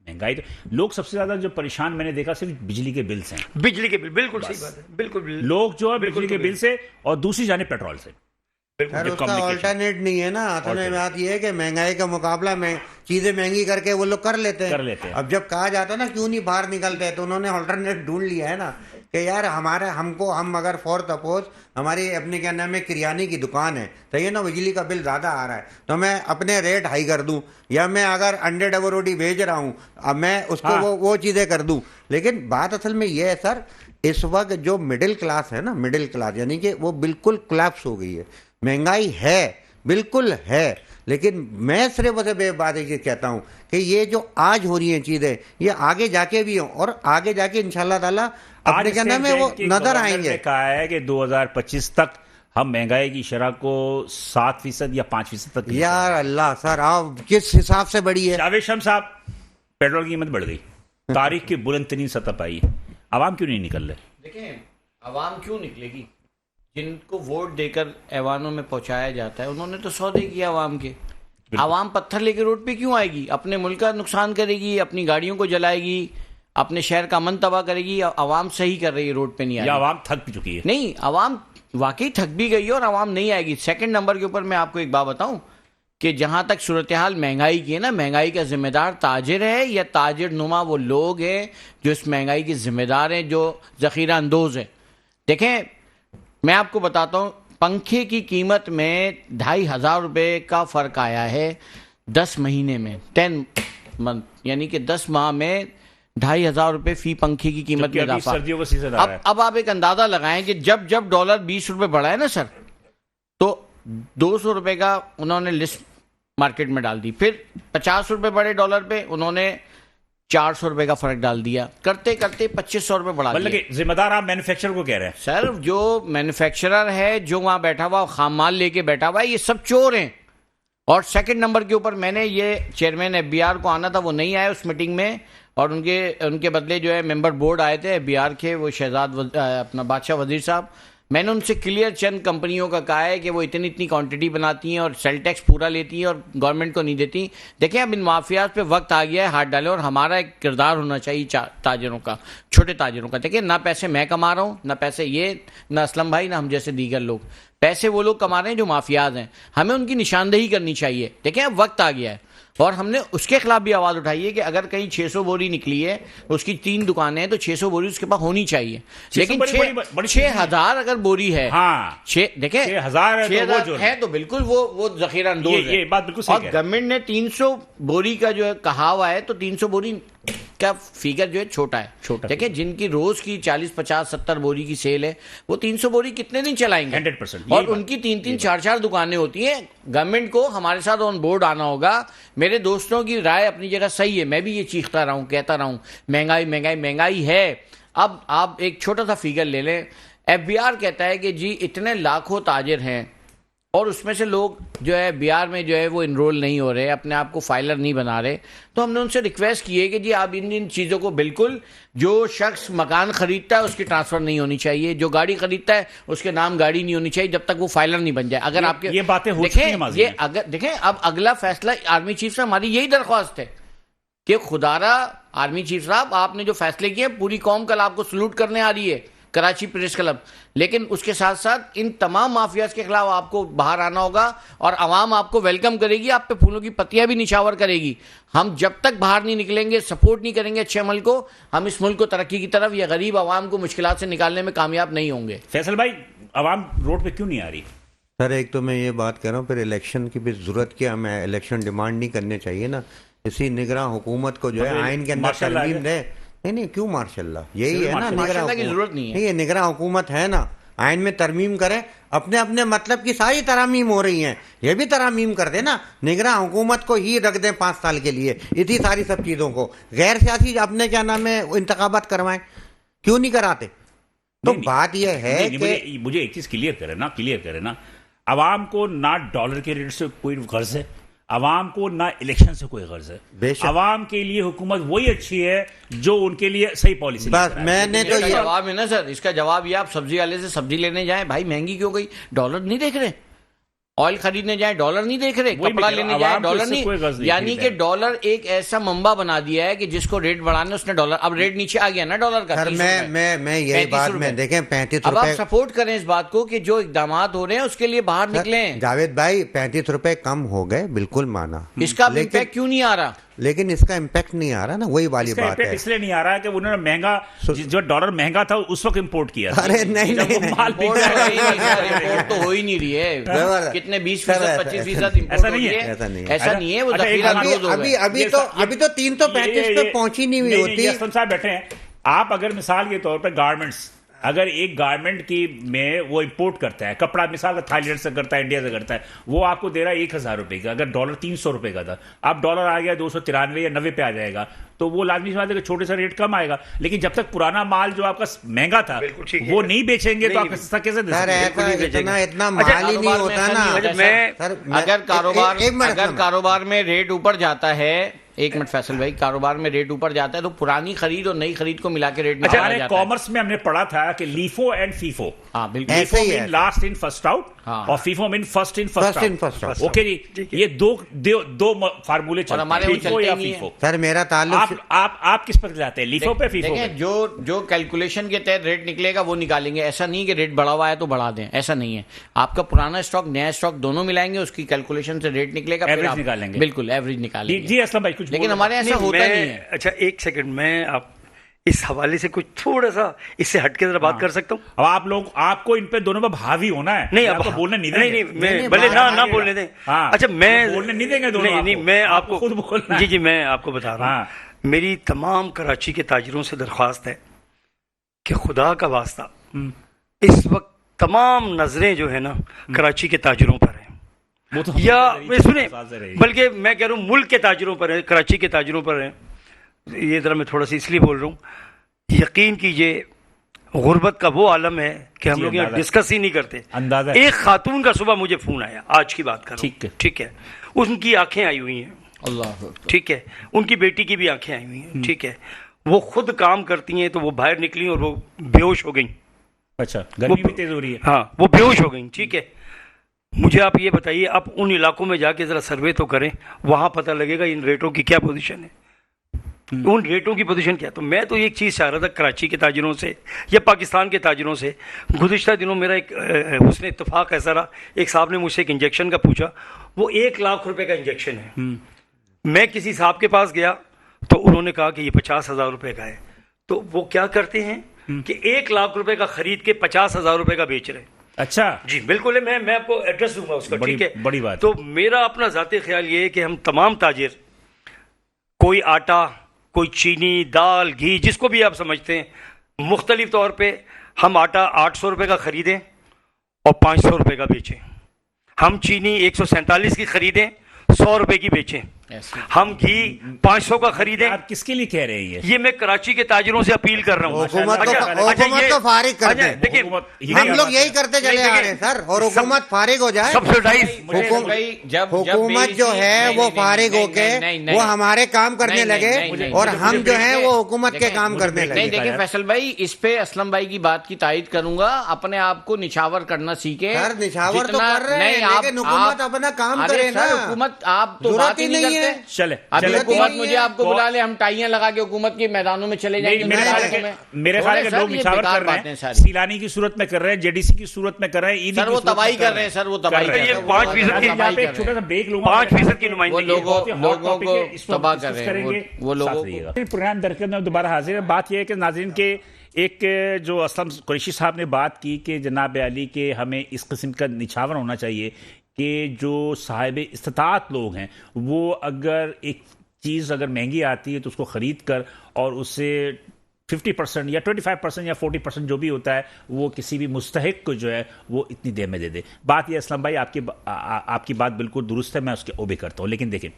महंगाई तो लोग सबसे ज्यादा जो परेशान मैंने देखा सिर्फ बिजली के बिल से हैं। बिजली के बिल, बिल्कुल सही बात है, बिल्कुल लोग जो है बिजली के बिल से, और दूसरी जाने पेट्रोल से। सर, उसका ऑल्टरनेट नहीं है ना। असल बात ये है कि महंगाई का मुकाबला में चीजें महंगी करके वो लोग कर लेते हैं। अब जब कहा जाता है ना क्यों नहीं बाहर निकलते, तो उन्होंने ऑल्टरनेट ढूंढ लिया है ना कि यार हम अगर फॉर सपोज हमारी अपने क्या नाम है किराने की दुकान है, तो ये ना बिजली का बिल ज़्यादा आ रहा है, तो मैं अपने रेट हाई कर दूं, या मैं अगर अंडे डबल रोटी भेज रहा हूँ, अब मैं उसको वो चीज़ें कर दूं। लेकिन बात असल में ये है सर, इस वक्त जो मिडिल क्लास है ना, मिडिल क्लास यानी कि वो बिल्कुल कोलैप्स हो गई है। महंगाई है, बिल्कुल है, लेकिन मैं सिर्फ बात एक चीज़ कहता हूँ कि ये जो आज हो रही हैं चीज़ें, ये आगे जाके भी हों, और आगे जाके इंशाल्लाह ताला अपने क्या नाम है वो नजर आएंगे। कहा है कि 2025 तक हम महंगाई की शरह को 7% या 5% तक। यार अल्लाह सर, आप किस हिसाब से बढ़ी है? जावेद शम्स साहब, पेट्रोल की कीमत बढ़ गई, तारीख की बुलंद तरीन सतह पाई है, आवाम क्यों नहीं निकल रहे? देखिए, आवाम क्यों निकलेगी? जिनको वोट देकर ऐवानों में पहुंचाया जाता है, उन्होंने तो सौदे किए आवाम के। आवाम पत्थर लेके रोड पे क्यों आएगी? अपने मुल्क का नुकसान करेगी, अपनी गाड़ियों को जलाएगी, अपने शहर का अमन तबाह करेगी। आवाम सही कर रही है, रोड पे नहीं आएगी। आवाम थक भी चुकी है। नहीं, आवाम वाकई थक भी गई है और आवाम नहीं आएगी। सेकंड नंबर के ऊपर मैं आपको एक बात बताऊं कि जहां तक सूरत हाल महंगाई की है ना, महंगाई का जिम्मेदार ताजिर है या ताजिर नुमा वो लोग हैं जो इस महंगाई के जिम्मेदार हैं, जो जखीरा अंदोज है। देखें, मैं आपको बताता हूँ, पंखे की कीमत में 2,500 रुपये का फ़र्क आया है 10 महीने में, 10 मंथ, यानी कि 10 माह में 2,500 रुपये फी पंखे की कीमत में इजाफा। सर्दियों का सीजन आ रहा है। अब आप एक अंदाज़ा लगाएं कि जब डॉलर 20 रुपये बढ़ा है ना सर, तो 200 रुपये का उन्होंने लिस्ट मार्केट में डाल दी, फिर 50 रुपये बढ़े डॉलर पे, उन्होंने 400 रुपये का फर्क डाल दिया, करते करते 2500 रुपये बढ़ा दिया। जिम्मेदार आप मैन्युफैक्चरर को कह रहे हैं? सर, जो मैन्युफैक्चरर है, जो वहां बैठा हुआ खाम माल लेके बैठा हुआ है, ये सब चोर हैं। और सेकंड नंबर के ऊपर मैंने ये चेयरमैन एफबीआर को आना था, वो नहीं आए उस मीटिंग में, और उनके बदले जो है मेंबर बोर्ड आए थे एफबीआर के, वो अपना बादशाह वजीर साहब। मैंने उनसे क्लियर चंद कंपनियों का कहा है कि वो इतनी क्वांटिटी बनाती हैं और सेल टैक्स पूरा लेती हैं और गवर्नमेंट को नहीं देती। देखिए, अब इन माफियाज पे वक्त आ गया है हाथ डालें, और हमारा एक किरदार होना चाहिए ताजिरों का, छोटे ताजिरों का। देखिए, ना पैसे मैं कमा रहा हूँ, ना पैसे ये, ना असलम भाई, ना हम जैसे दीगर लोग, पैसे वो लोग कमा रहे हैं जो माफियाज हैं। हमें उनकी निशानदेही करनी चाहिए। देखिए, अब वक्त आ गया है, और हमने उसके खिलाफ भी आवाज़ उठाई है कि अगर कहीं 600 बोरी निकली है, उसकी 3 दुकानें हैं, तो 600 बोरी उसके पास होनी चाहिए। लेकिन 6,000 अगर बोरी है, हाँ, देखें 6,000 है तो बिल्कुल वो जखीरा अंदोज है। ये बात बिल्कुल सही है। और गवर्नमेंट ने 300 बोरी का जो है कहा हुआ है, तो 300 बोरी का फिगर जो है छोटा है। देखिए, जिनकी रोज की 40, 50, 70 बोरी की सेल है, वो 300 बोरी कितने दिन चलाएंगे? 100%। और उनकी 3-3, 4-4 दुकानें होती हैं। गवर्नमेंट को हमारे साथ ऑन बोर्ड आना होगा। मेरे दोस्तों की राय अपनी जगह सही है, मैं भी ये चीखता रहा हूं, कहता रहा हूं, महंगाई महंगाई महंगाई है। अब आप एक छोटा सा फिगर ले लें, FBR कहता है कि जी इतने लाखों ताजिर हैं और उसमें से लोग जो है बिहार में जो है वो इनरोल नहीं हो रहे, अपने आप को फाइलर नहीं बना रहे। तो हमने उनसे रिक्वेस्ट की है कि जी आप इन चीज़ों को बिल्कुल, जो शख्स मकान खरीदता है उसकी ट्रांसफर नहीं होनी चाहिए, जो गाड़ी खरीदता है उसके नाम गाड़ी नहीं होनी चाहिए जब तक वो फाइलर नहीं बन जाए। अगर आपके ये बातें हो चुकी हैं माज़ी ये में। अगर देखें, अब अगला फैसला आर्मी चीफ से हमारी यही दरख्वास्त है कि खुदारा आर्मी चीफ साहब, आपने जो फैसले किए पूरी कौम कल आपको सलूट करने आ रही है, कराची प्रेस क्लब, लेकिन उसके साथ साथ इन तमाम माफियाज के खिलाफ आपको बाहर आना होगा और आवाम आपको वेलकम करेगी, आप पे फूलों की पत्तियां भी निछावर करेगी। हम जब तक बाहर नहीं निकलेंगे, सपोर्ट नहीं करेंगे अच्छे अमल को, हम इस मुल्क को तरक्की की तरफ या गरीब आवाम को मुश्किलात से निकालने में कामयाब नहीं होंगे। फैसल भाई, आवाम रोड पे क्यों नहीं आ रही? सर एक तो मैं ये बात कर रहा हूँ, फिर इलेक्शन की भी जरूरत क्या, हमें इलेक्शन डिमांड नहीं करने चाहिए ना। इसी निगरान हुकूमत को जो है आइन के अंदर माशाल्लाह तरमीम दे। नहीं क्यों मार्शल्लाह, यही है ना माशाल्लाह की निगरान जरूरत नहीं है। नहीं, ये निगरान हुकूमत है ना, आइन में तरमीम करें, अपने अपने मतलब की सारी तरामीम हो रही हैं, ये भी तरामीम कर देना, निगरान हुकूमत को ही रख दें 5 साल के लिए, इतनी सारी सब चीज़ों को, गैर सियासी अपने क्या नाम है इंतखाबात करवाएं, क्यों नहीं कराते? तो नहीं, बात यह है कि मुझे एक चीज क्लियर करे ना, आवाम को ना डॉलर के रेट से कोई गर्ज है, आवाम को ना इलेक्शन से कोई गर्ज है। बेशक। आवाम के लिए हुकूमत वही अच्छी है जो उनके लिए सही पॉलिसी बस मैंने तो इसका ये जवाब है ना सर, इसका जवाब ये, आप सब्जी वाले से सब्जी लेने जाएं, भाई महंगी क्यों गई, डॉलर नहीं देख रहे, ऑयल खरीदने जाए डॉलर नहीं देख रहे, वही कपड़ा मैं कह रहा लेने हूं, जाए आवाम को डॉलर इससे कोई गर्ज नहीं, नहीं यानी कि खरीदा है। डॉलर एक ऐसा मंबा बना दिया है कि जिसको रेट बढ़ाने उसने डॉलर, अब रेट नीचे आ गया ना डॉलर का। सर 30 रुपए। मैं यही 35 बात रुपए। में देखें 35 अब आप रुपए सपोर्ट करें इस बात को कि जो इकदाम हो रहे हैं उसके लिए बाहर निकले। जावेद भाई 35 रुपए कम हो गए, बिल्कुल माना, इसका लेकिन इम्पैक्ट क्यों नहीं आ रहा? लेकिन इसका इम्पैक्ट नहीं आ रहा ना, वही वाली इसका बात इम्पैक्ट है। इसलिए नहीं आ रहा है कि उन्होंने महंगा, जो डॉलर महंगा था उस वक्त इंपोर्ट किया था। अरे नहीं जब वो नहीं माल बिक रिपोर्ट जाएगा, हो ही नहीं सर, रिपोर्ट तो हो ही नहीं रही है, बराबर। कितने 20% सर, ऐसा- 25% ऐसा इम्पोर्ट ऐसा हो नहीं रही है, है, ऐसा नहीं है। ऐसा नहीं है, वो अच्छा, एक जखीरा बात- रोज हो अभी गए। अभी ये तो सब- अभी तो 335 पे पहुंची नहीं हुई होती। ये असलम साहब बैठे हैं, आप अगर मिसाल के तौर पर गारमेंट्स, अगर एक गारमेंट की में वो इंपोर्ट करता है कपड़ा, मिसाल का थाईलैंड से करता है, इंडिया से करता है, वो आपको दे रहा है 1000 रुपए का, अगर डॉलर 300 रुपए का था, अब डॉलर आ गया 293 या 90 पे आ जाएगा, तो वो लाजमी सी बात है कि छोटे सा रेट कम आएगा। लेकिन जब तक पुराना माल जो आपका महंगा था बिल्कुल ठीक है। वो नहीं बेचेंगे तो नहीं, आपका सस्ता कैसे दे सर सकते हैं? ऐसा इतना अच्छा, माल ही नहीं कारोबार में होता ऐसा ना। नहीं होता, मैं- सर, अगर कारोबार एक मिनट अगर सुनो। कारोबार में रेट ऊपर जाता है, एक मिनट फैसल भाई, कारोबार में रेट ऊपर जाता है तो पुरानी खरीद और नई खरीद को मिला के रेट अच्छा, निकाला हमारे जाता है। कॉमर्स में हमने पढ़ा था कि लीफो एंड फीफो, हाँ बिल्कुल। ऐसे ही मीन है। लास्ट इन फर्स्ट आउट हाँ। और FIFO mean first in First in, first first out. out। Okay जी, ये दो फार्मूले चलते हमारे हैं, वो लीफो चलते या ही नहीं फीफो। सर मेरा ताल्लुक आप किस पर जाते हैं, लीफो पे फीफो पे? देखें, जो कैलकुलेशन के तहत रेट निकलेगा वो निकालेंगे, ऐसा नहीं कि रेट बढ़ा हुआ है तो बढ़ा दें, ऐसा नहीं है। आपका पुराना स्टॉक नया स्टॉक दोनों मिलाएंगे, उसकी कैलकुलेशन से रेट निकलेगा, फिर Average आप निकालेंगे। बिल्कुल एवरेज निकालेंगे। जी असलम भाई कुछ लेकिन बोल हमारे यहाँ ऐसा होता मैं- नहीं है। अच्छा एक सेकंड, मैं आप इस हवाले से कुछ थोड़ा सा इससे हट के जरा बात कर सकता हूँ? अब आप लोग, आपको इन पे दोनों पे हावी होना है, नहीं, आपको अब बोलने नहीं नहीं देंगे। नहीं मैं नहीं, भले बात ना आगे बोलने का। दें। हाँ, अच्छा मैं बोलने नहीं देंगे दोनों नहीं आपको। मैं आपको आपको खुद बोलना है। जी मैं आपको बता रहा हाँ। हूँ, मेरी तमाम कराची के ताजिरों से दरख्वास्त है कि खुदा का वास्ता इस वक्त तमाम नजरें जो है ना कराची के ताजिरों पर है, वो तो या सुने, साथ से रहेगी। बल्कि मैं कह रहा हूँ मुल्क के ताजिरों पर है, कराची के ताजिरों पर है। ये जरा मैं थोड़ा सा इसलिए बोल रहा हूँ, यकीन कीजिए गुर्बत का वो आलम है कि हम जी, लोग यहाँ अंदाजा। डिस्कस ही नहीं करते। अंदाजा है। एक खातून का सुबह मुझे फोन आया, आज की बात कर रहा हूँ, ठीक है। ठीक है, उनकी आंखें आई हुई हैं, अल्लाह ठीक है, उनकी बेटी की भी आंखें आई हुई हैं, ठीक है, वो खुद काम करती हैं, तो वो बाहर निकली और वो बेहोश हो गई। अच्छा, गर्मी भी तेज हो रही है। हाँ, वो बेहोश हो गई, ठीक है। मुझे आप ये बताइए, आप उन इलाकों में जाके जरा सर्वे तो करें, वहां पता लगेगा इन रेटों की क्या पोजीशन है, उन रेटों की पोजीशन क्या। तो मैं तो एक चीज़ चाह रहा था कराची के ताजिरों से या पाकिस्तान के ताजिरों से, गुज़िश्ता दिनों मेरा एक उसने इत्तेफाक ऐसा रहा, एक साहब ने मुझसे एक इंजेक्शन का पूछा, वो 1 लाख रुपए का इंजेक्शन है। मैं किसी साहब के पास गया तो उन्होंने कहा कि ये 50,000 रुपए का है। तो वो क्या करते हैं कि 1 लाख रुपए का खरीद के 50,000 रुपए का बेच रहे हैं। अच्छा जी बिल्कुल है, मैं आपको एड्रेस दूंगा उसका, बड़ी- ठीक है, बड़ी बात। तो मेरा अपना ज़ाती ख्याल ये है कि हम तमाम ताजिर, कोई आटा, कोई चीनी, दाल, घी, जिसको भी आप समझते हैं, मुख्तलिफ तौर पे हम आटा 800 रुपये का ख़रीदें और 500 रुपये का बेचें, हम चीनी 147 की ख़रीदें 100 रुपये की बेचें, ऐसे। हम घी 500 का खरीदें। आप किसके लिए कह रहे हैं ये मैं कराची के ताजिरों से अपील कर रहा हूँ। हुकूमत अच्छा, को फारिग कर अच्छा, दें। देखिए हम लोग यही करते चले आ रहे हैं सर, और हुकूमत फारिग हो जाए। सब्सिडाइज हुकूमत जो है वो फारिग होके वो हमारे काम करने लगे, और हम जो है वो हुकूमत के काम करने नहीं लगे। देखिए फैसल भाई, इस पे असलम भाई की बात की तायद करूंगा। अपने आप को निछावर करना सीखे। सर निछावर तो जितना- कर रहे हैं, नहीं, लेकिन हुकूमत अपना काम अरे करे ना। सर, हुकूमत आप तो जरूरत बात ही ही नहीं नहीं करते। है। चले अभी चले हुकूमत नहीं मुझे है। आपको बुला ले, हम टाइयां लगा के हुकूमत के मैदानों में चले जाएंगे। मेरे ख्याल है कि लोग निछावर कर रहे हैं, सीलानी की सूरत में कर रहे हैं, जेडीसी की सूरत में कर रहे हैं, ईदी सर की वो सूरत में तबाही कर कर रहे हैं सर, वो तबाही कर कर रहे रहे हैं। हैं। 5% की- यहाँ पे एक छोटा सा ब्रेक लूंगा। 5% की वो नुमाइंदगी। लोगों को तबाह कर रहे हैं, वो लोगों को। प्रोग्राम दरअसल में दोबारा हाजिर है। बात यह है कि नाज़रीन के एक जो असलम कुरैशी साहब ने बात की कि जनाब अली के हमें इस किस्म का निछावर होना चाहिए कि जो साहिब इस्तात लोग हैं वो अगर एक चीज़ अगर महंगी आती है तो उसको ख़रीद कर और उससे 50% या 25% या 40% जो भी होता है वो किसी भी मुस्तहिक को जो है वो इतनी देर में दे दे। बात यह असलम भाई आपकी बात बिल्कुल दुरुस्त है, मैं उसके ओबे करता हूँ, लेकिन देखिए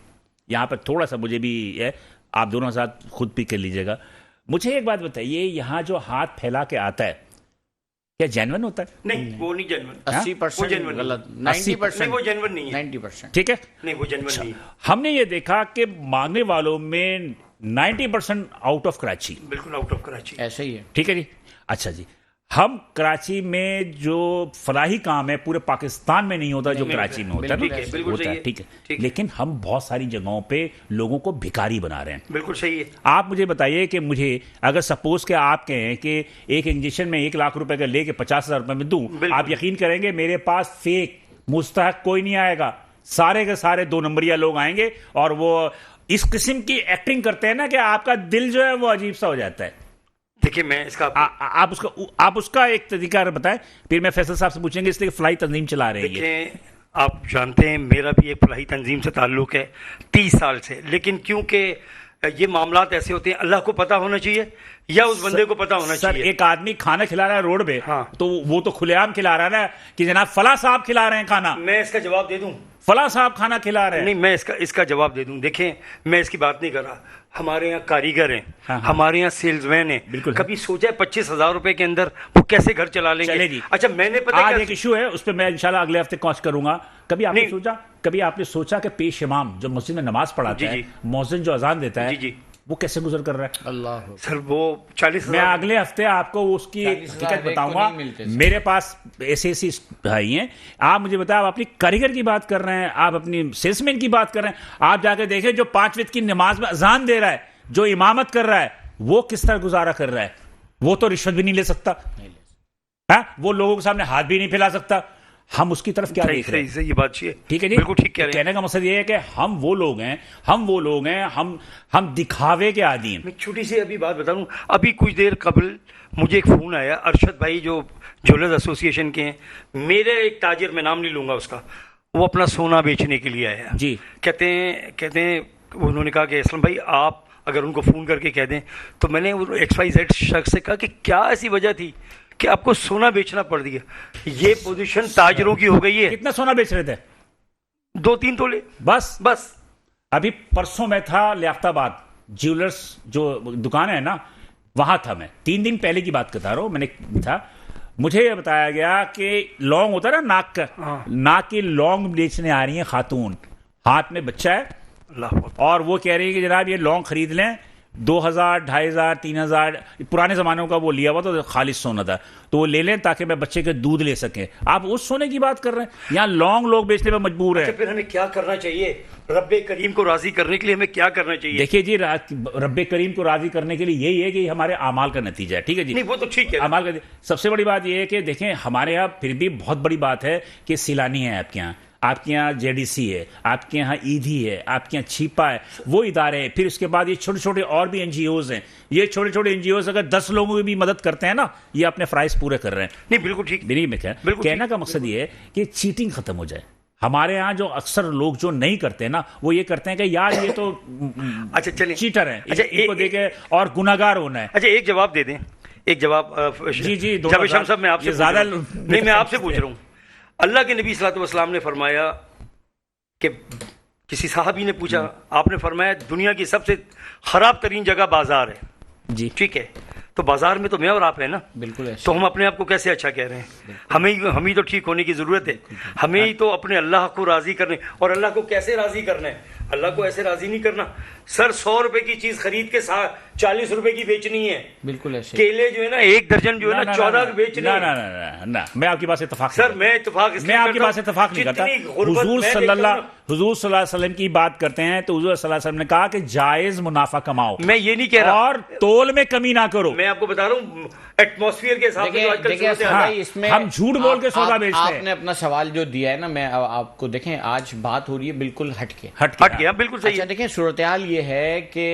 यहाँ पर थोड़ा सा मुझे भी है, आप दोनों साथ खुद भी कर लीजिएगा। मुझे एक बात बताइए, यहाँ जो हाथ फैला के आता है क्या जेन्युइन होता है? नहीं, वो नहीं जेन्युइन। 80% genuine गलत, नहीं। 90% नहीं, वो जेन्युइन नहीं है। 90%। ठीक है, नहीं, वो जेन्युइन नहीं है। हमने ये देखा कि मांगने वालों में 90% आउट ऑफ कराची। बिल्कुल आउट ऑफ कराची। ऐसे ही है। ठीक है जी। अच्छा जी, हम कराची में जो फलाही काम है पूरे पाकिस्तान में नहीं होता जो कराची में होता है बिल्कुल ना, ठीक है, बिल्कुल होता सही है, है, ठीक है। ठीक है। लेकिन हम बहुत सारी जगहों पे लोगों को भिखारी बना रहे हैं। बिल्कुल सही है। आप मुझे बताइए कि मुझे अगर सपोज के आप कहें कि एक इंजेक्शन में 1 लाख रुपए का लेके 50,000 रुपए में दूं, बिल्कुल। आप यकीन करेंगे मेरे पास फेक मुस्तहक कोई नहीं आएगा, सारे के सारे 2 नंबरिया लोग आएंगे और वो इस किस्म की एक्टिंग करते हैं ना कि आपका दिल जो है वो अजीब सा हो जाता है। देखिए मैं इसका आप उसका एक तरीका बताएं, फिर मैं फैसल साहब से पूछेंगे, इसलिए फलाई तंजीम चला रहे हैं ये। देखिए आप जानते हैं मेरा भी एक फलाही तंजीम से ताल्लुक है 30 साल से, लेकिन क्योंकि ये मामलात ऐसे होते हैं, अल्लाह को पता होना चाहिए या उस बंदे को पता होना सर, चाहिए। एक आदमी खाना खिला रहा है रोड पे, हाँ। तो वो तो खुलेआम खिला रहा है ना कि जनाब फला साहब खिला रहे हैं खाना, मैं इसका जवाब दे दूं? फला साहब खाना खिला रहे हैं। नहीं, मैं इसका जवाब दे दूं। देखें, मैं इसकी बात नहीं कर रहा। हमारे यहाँ कारीगर हैं, हाँ। हमारे यहाँ सेल्समैन हैं। बिल्कुल। कभी सोचा है 25,000 रुपए के अंदर वो कैसे घर चला लेंगे? चले जी। अच्छा, मैंने पता आज क्या एक इशू है, उस पर मैं इंशाल्लाह अगले हफ्ते कॉच करूंगा। कभी आपने सोचा कि पेश इमाम जो मस्जिद में नमाज पढ़ाता जी, है, जी। मौज़िन जो अजान देता है, जी, जी। वो कैसे गुजर कर रहा है? अल्लाह सर वो 40,000 मैं अगले हफ्ते आपको उसकी 40,000 टिकट एक को बताऊंगा। नहीं मिलते सर। मेरे पास ऐसे भाई हैं। आप मुझे बताएं, आप अपनी कारीगर की बात कर रहे हैं, आप अपनी सेल्समैन की बात कर रहे हैं, आप जाके देखें जो 5 वक्त की नमाज में अजान दे रहा है, जो इमामत कर रहा है, वो किस तरह गुजारा कर रहा है? वो तो रिश्वत भी नहीं ले सकता, वो लोगों के सामने हाथ भी नहीं फैला सकता। हम उसकी तरफ क्या देख रहे हैं? सही, ये बात चाहिए। ठीक है जी, बिल्कुल ठीक कह रहे हैं। कहने का मकसद ये है कि हम वो लोग हैं, हम दिखावे के आदी हैं। मैं छोटी सी अभी बात बता दूं। अभी कुछ देर कबल मुझे एक फ़ोन आया, अरशद भाई जो ज्वेलर्स एसोसिएशन के हैं, मेरे एक ताजिर, मैं नाम नहीं लूँगा उसका, वो अपना सोना बेचने के लिए आया जी। कहते हैं उन्होंने कहा कि असलम भाई आप अगर उनको फ़ोन करके कह दें, तो मैंने XYZ शख्स से कहा कि क्या ऐसी वजह थी कि आपको सोना बेचना पड़ दिया? ये पोजीशन ताजरों की हो गई है। कितना सोना बेच रहे थे? 2-3 तोले बस। अभी परसों में था लियाफ्ताबाद, ज्वेलर्स जो दुकान है ना, वहां था। मैं 3 दिन पहले की बात करता रहा हूं, मैंने था, मुझे ये बताया गया कि लौंग होता है ना नाक का, हाँ। नाक की लौंग बेचने आ रही है खातून, हाथ में बच्चा है अल्लाह। और वो कह रही है कि जनाब ये लौंग खरीद लें, 2,000, 2,500, 3,000, पुराने ज़मानों का वो लिया हुआ तो खालिश सोना था, तो वो ले लें ताकि मैं बच्चे के दूध ले सकें। आप उस सोने की बात कर रहे हैं? यहाँ लौंग लोग बेचने पर मजबूर है। अच्छा, फिर हमें क्या करना चाहिए? रब्बे करीम को राजी करने के लिए हमें क्या करना चाहिए? देखिए जी, रब्बे करीम को राजी करने के लिए यही है कि हमारे अमाल का नतीजा है। ठीक है जी, नहीं, वो तो ठीक है। अमाल का सबसे बड़ी बात यह है कि देखें, हमारे यहाँ फिर भी बहुत बड़ी बात है कि सिलानी है आपके यहाँ जेडीसी है, आपके यहाँ ईदी है, आपके यहाँ छिपा है, वो इदारे हैं। फिर उसके बाद ये छोटे छोटे और भी एनजीओज हैं। ये छोटे छोटे एनजीओज अगर 10 लोगों की भी मदद करते हैं ना, ये अपने फ़राइज़ पूरे कर रहे हैं। नहीं, बिल्कुल ठीक। कहना का मकसद ये है कि चीटिंग खत्म हो जाए। हमारे यहाँ जो अक्सर लोग जो नहीं करते ना, वो ये करते हैं कि यार ये तो अच्छा चलिए, चीटर है, अच्छा, इनको देखे और गुनाहगार होना है। अच्छा, एक जवाब दे दें, एक जवाब। जी, जावेद शाह साहब, मैं आपसे ज़्यादा नहीं, मैं आपसे पूछ रहा हूँ। अल्लाह के नबी सल्लल्लाहु अलैहि वसल्लम ने फरमाया कि किसी साहबी ने पूछा, आपने फरमाया दुनिया की सबसे खराब तरीन जगह बाजार है। जी ठीक है, तो बाजार में तो मैं और आप है ना, बिल्कुल ऐसे तो हम अपने आप को कैसे अच्छा कह रहे हैं? हम ही तो ठीक होने की ज़रूरत है। हमें ही तो अपने अल्लाह को राज़ी करने, और अल्लाह को कैसे राज़ी करना है? अल्लाह को ऐसे राज़ी नहीं करना सर 100 रुपए की चीज़ खरीद के 40 रुपए की बेचनी है। बिल्कुल ऐसे केले जो है ना 1 दर्जन जो है ना 14 की बेचनी ना है। ना ना ना, मैं आपकी बात से इत्तेफाक सर मैं इत्तेफाक मैं आपकी बात से इत्तेफाक नहीं करता। हुजूर सल्लल्लाहु अलैहि वसल्लम की बात करते हैं तो हुजूर सल्लल्लाहु अलैहि वसल्लम ने कहा कि जायज मुनाफा कमाओ, मैं ये नहीं कह रहा, और तोल में कमी ना करो। मैं आपको बता रहा हूँ एटमॉस्फेयर के हिसाब से जो आजकल देखिए सूरत हाल हाँ, है। इसमें हम झूठ बोल के सौदा बेचते हैं। आपने अपना सवाल जो दिया है ना, मैं आपको देखें, आज बात हो रही है बिल्कुल हटके। हट हट गया, बिल्कुल सही अच्छा है। देखें, सूरत हाल ये है कि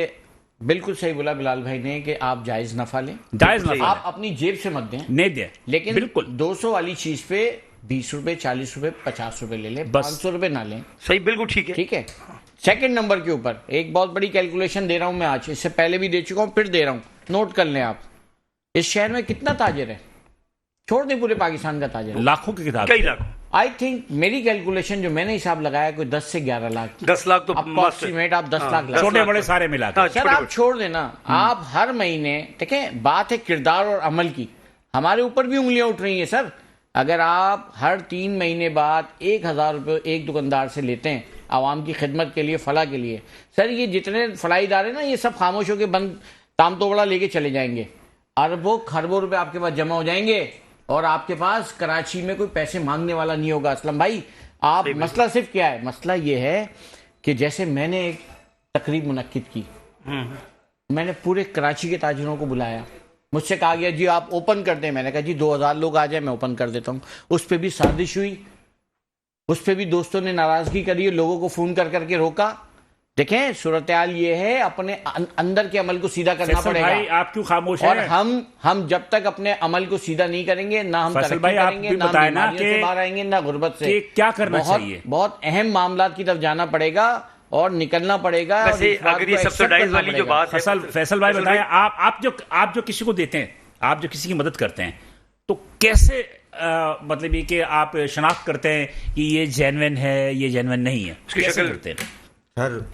बिल्कुल सही बोला बिलाल भाई ने कि आप जायज नफा लें, जायज नफा आप अपनी जेब से मत दें, नहीं दे, लेकिन बिल्कुल 200 वाली चीज पे 20 रुपए 40 रुपए 50 रुपए ले लें, बस। 500 रुपए ना लें। सही, बिल्कुल ठीक है। ठीक है। सेकंड नंबर के ऊपर एक बहुत बड़ी कैलकुलेशन दे रहा हूं मैं आज, इससे पहले भी दे चुका हूं, फिर दे रहा हूं, नोट कर लें आप। इस शहर में कितना ताजिर है? छोड़ दें पूरे पाकिस्तान का ताजिर, लाखों की किताब कई लाख, आई थिंक मेरी कैलकुलेशन जो मैंने हिसाब लगाया कोई 10 से 11 लाख। 10 लाख तो मस्त है। अप्रोक्सीमेट आप 10 लाख लगा। छोटे बड़े सारे मिला के। हाँ, सर छोटे आप बड़े। छोड़ देना, आप हर महीने देखें, बात है किरदार और अमल की, हमारे ऊपर भी उंगलियां उठ रही हैं सर। अगर आप हर 3 महीने बाद 1000 रुपये एक दुकानदार से लेते हैं आवाम की खिदमत के लिए, फलाह के लिए, सर ये जितने फलाह इदारे ना ये सब खामोश होकर बंद ताम तोबड़ा लेके चले जाएंगे, अरबों खरबों रुपए आपके पास जमा हो जाएंगे, और आपके पास कराची में कोई पैसे मांगने वाला नहीं होगा। असलम भाई, आप मसला सिर्फ क्या है? मसला ये है कि जैसे मैंने एक तकरीब मुनक्किद की, मैंने पूरे कराची के ताजिरों को बुलाया, मुझसे कहा गया जी आप ओपन कर दें, मैंने कहा जी 2000 लोग आ जाए मैं ओपन कर देता हूं। उस पर भी साजिश हुई, उस पर भी दोस्तों ने नाराजगी करी, लोगों को फोन कर करके रोका। देखें सूरत हाल ये है, अपने अंदर के अमल को सीधा करना पड़ेगा। भाई आप क्यों खामोश और हैं? हम जब तक अपने अमल को सीधा नहीं करेंगे, ना हम फैसल तरक्की भाई, आप करेंगे, भी ना बताएं ना बीमारियों से कि- बाहर आएंगे, ना गुर्बत से। कि क्या करना बहुत, चाहिए? बहुत अहम मामला की तरफ जाना पड़ेगा और निकलना पड़ेगा। और वैसे इस बात अगर को ये accept सब्सिडाइज करना वाली जो पड़ेगा। बात है, फैसल भाई बताएं, आप जो किसी को देते हैं, आप जो किसी की मदद करते हैं, तो कैसे मतलब ये कि आप शनाख्त करते हैं कि ये जेन्युइन है, ये जेन्युइन नहीं है, उसकी कैसे शक्ल- करते हैं? सर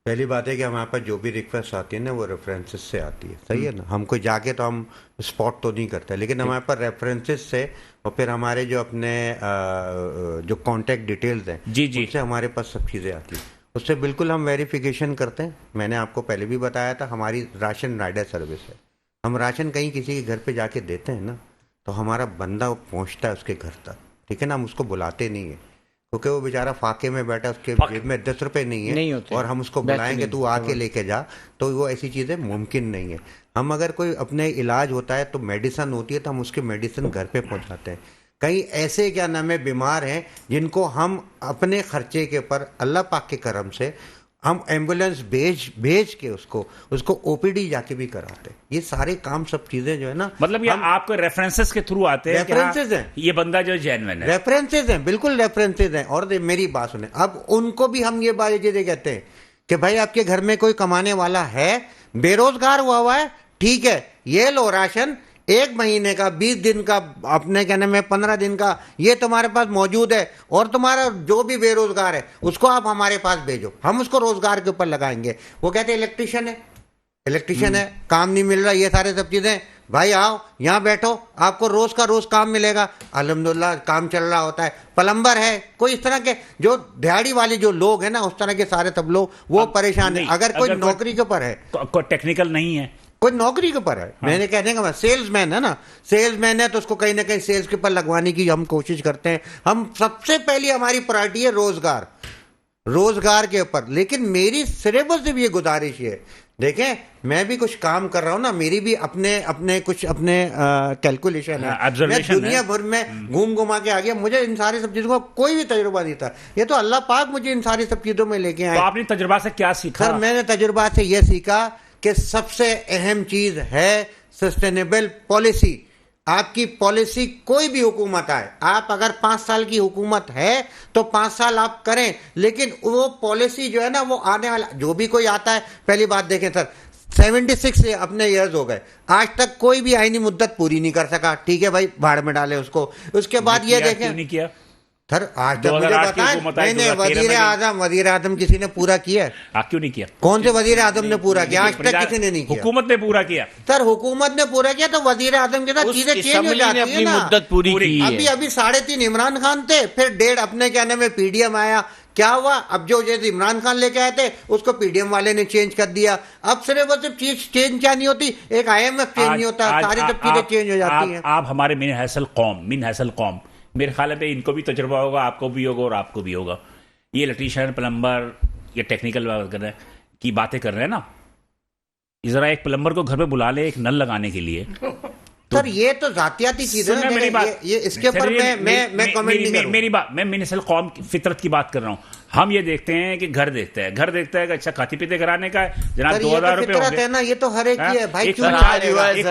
पहली बात है कि हमारे पास जो भी रिक्वेस्ट आती है ना वो रेफरेंसेस से आती है, सही है ना। हमको जाके तो हम स्पॉट तो नहीं करते, लेकिन हमारे पास रेफरेंसेस से, और फिर हमारे जो अपने जो कांटेक्ट डिटेल्स हैं जी, जी। उससे हमारे पास सब चीज़ें आती हैं, उससे बिल्कुल हम वेरिफिकेशन करते हैं। मैंने आपको पहले भी बताया था, हमारी राशन राइडर सर्विस है। हम राशन कहीं किसी के घर पे जाके देते हैं ना, तो हमारा बंदा पहुंचता है उसके घर तक, ठीक है ना। हम उसको बुलाते नहीं है, क्योंकि वो बेचारा फाके में बैठा, उसके जेब में 10 रुपए नहीं है, और हम उसको बुलाएंगे तू आके लेके जा, तो वो ऐसी चीज़ें मुमकिन नहीं है। हम अगर कोई अपने इलाज होता है तो मेडिसिन होती है, तो हम उसकी मेडिसिन घर पे पहुंचाते हैं। कई ऐसे क्या नाम है बीमार हैं जिनको हम अपने खर्चे के ऊपर अल्लाह पाक के करम से हम एम्बुलेंस भेज के उसको ओपीडी जाके भी कराते हैं। ये सारे काम सब चीजें जो है ना, मतलब ये आपको रेफरेंसेस के थ्रू आते हैं कि हाँ, रेफरेंसेस हैं, ये बंदा जो जेन्युइन है। रेफरेंसेस हैं, बिल्कुल रेफरेंसेस हैं। और मेरी बात सुने, अब उनको भी हम ये बात चीजें कहते हैं कि भाई आपके घर में कोई कमाने वाला है, बेरोजगार हुआ है, ठीक है, ये लो राशन 1 महीने का, 20 दिन का, अपने कहने में 15 दिन का, ये तुम्हारे पास मौजूद है, और तुम्हारा जो भी बेरोजगार है उसको आप हमारे पास भेजो, हम उसको रोजगार के ऊपर लगाएंगे। वो कहते हैं इलेक्ट्रिशियन है, काम नहीं मिल रहा, ये सारे सब चीजें, भाई आओ यहाँ बैठो, आपको रोज का रोज काम मिलेगा। अल्हम्दुलिल्लाह काम चल रहा होता है। प्लम्बर है, कोई इस तरह के जो दिहाड़ी वाले जो लोग हैं ना, उस तरह के सारे सब लोग वो परेशान है। अगर कोई नौकरी के ऊपर है, कोई टेक्निकल नहीं है, कोई नौकरी के ऊपर है, मैंने कहने का सेल्समैन है ना, सेल्समैन है तो उसको कहीं ना कहीं सेल्स के ऊपर लगवाने की हम कोशिश करते हैं। हम सबसे पहली हमारी प्रायोरिटी है रोजगार के ऊपर। लेकिन मेरी सिर्फ और सिर्फ ये गुजारिश है, देखें मैं भी कुछ काम कर रहा हूं ना, मेरी भी अपने कुछ कैलकुलेशन है, मैं दुनिया भर में घूम घुमा के आ गया, मुझे इन सारी सब चीजों का कोई भी तजुर्बा नहीं था। ये तो अल्लाह पाक मुझे इन सारी सब चीजों में लेके आए। तो आपने तजुर्बा से क्या सीखा? सर मैंने तजुर्बा से यह सीखा कि सबसे अहम चीज है सस्टेनेबल पॉलिसी। आपकी पॉलिसी, कोई भी हुकूमत आए, आप अगर 5 साल की हुकूमत है तो 5 साल आप करें, लेकिन वो पॉलिसी जो है ना, वो आने वाला जो भी कोई आता है, पहली बात देखें सर 76 से अपने ईयर्स हो गए, आज तक कोई भी आईनी मुद्दत पूरी नहीं कर सका, ठीक है भाई, भाड़ में डाले उसको। उसके बाद ये देखें, नहीं किया सर आज तक मुझे 2008 की बताएं, हुकूमत आई, नहीं 2013 में वजीर आजम किसी ने पूरा किया है? क्यों नहीं किया? कौन से वजीर आजम ने पूरा किया? आज तक किसी ने नहीं किया। हुकूमत ने पूरा किया। सर हुकूमत ने पूरा किया तो वजीर आजम के साथ उस चीजें चेंज हो असम्बली ने जाती है अपनी ना। मुद्दत पूरी की अभी है। अभी 3.5 इमरान खान थे, फिर 1.5 अपने क्या नाम है पीडीएम आया, क्या हुआ? अब जो जैसे इमरान खान लेके आए थे उसको पीडीएम वाले ने चेंज कर दिया। अब सिर्फ और सिर्फ चीज चेंज क्या नहीं होती, एक IMF चेंज नहीं होता, सारी सब चीजें चेंज हो जाती हैं। आप हमारे मिन हैसल कौम, मेरे ख्याल में इनको भी तजुर्बा होगा, आपको भी होगा और आपको भी होगा। ये इलेक्ट्रीशियन, प्लम्बर, ये टेक्निकल की बातें कर रहे हैं ना, जरा एक प्लम्बर को घर पे बुला ले एक नल लगाने के लिए। सर ये तो जातियाती चीजें हैं, मेरी बात, ये इसके ऊपर मैं कमेंट नहीं करूंगा। मेरी बात, मैं मिनिसल कौम की फितरत की बात कर रहा हूँ। हम ये देखते हैं कि घर देखता है कि अच्छा खाती पीते कराने का है जनाब, सर, 2000 रुपए फितरत होंगे है ना, ये तो हर एक की है भाई, एक क्यों नहीं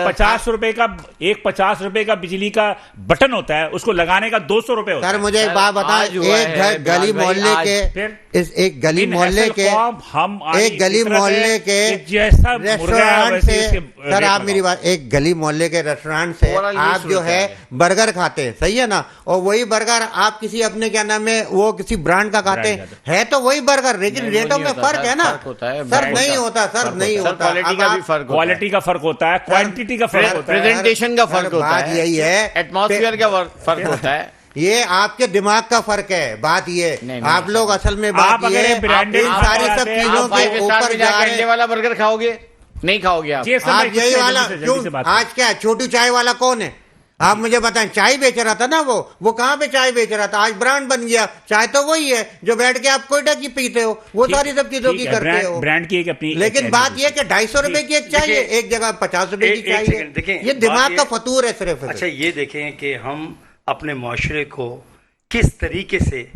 50 करेगा? एक 50 रुपए का बिजली का बटन होता है, उसको लगाने का 200 रुपए होता सर है। मुझे एक बात बताएं, आज हुआ एक है, गली भाई, मोहल्ले आज के एक गली इन मोहल्ले हैसल के कौम, हम आज एक गली फितरत है मोहल्ले के कि जैसा मुर्गा है रेस्टोरेंट वैसे से, इसके सर रेट आप मेरी लगाओ। बात, एक गली मोहल्ले के रेस्टोरेंट से Overall ये आप जो सूरत है है। बर्गर खाते हैं, सही है ना, और वही बर्गर आप किसी अपने क्या नाम है वो किसी ब्रांड का खाते ब्रांड है तो वही बर्गर, लेकिन नहीं, वो रेटों नहीं में होता, फर्क सर, है ना। फर्क होता है, सर ब्रांड नहीं का होता, सर नहीं सर होता। क्वालिटी अब का भी आप- फर्क होता है, क्वालिटी का फर्क होता है, क्वांटिटी का फर्क होता है। प्रेजेंटेशन का फर्क सर, होता बात है, यही है, एटमॉस्फेयर का फर्क होता है। ये आपके दिमाग का फर्क है। बात ये नहीं, आप लोग असल में आप बात अगर ये एक branded इन आप सारी सब आते हैं, चीजों आप के 5 स्टार ऊपर में जा जाके रहे अंडे हैं। वाला बर्गर खाओगे? नहीं खाओगे आप। जी, असलम आप भाई, यही जल्दी वाला से जल्दी क्यों से बात आज क्या छोटू चाय वाला कौन है? आप मुझे बताएं, चाय बेच रहा था ना वो कहाँ पे चाय बेच रहा था? आज ब्रांड बन गया। चाय तो वही है जो बैठ के आप कोयटा की पीते हो, वो ठीक- सारी सब चीजों ठीक की है, करते हो। ब्रांड की एक अपनी लेकिन एक बात यह कि 250 रुपए की एक चाहिए, देखिए, एक जगह 50 रुपए की एक चाहिए। सेकंड, देखें, ये बात दिमाग ये- का फतूर है सिर्फ। अच्छा ये देखें कि हम अपने माशरे को किस तरीके से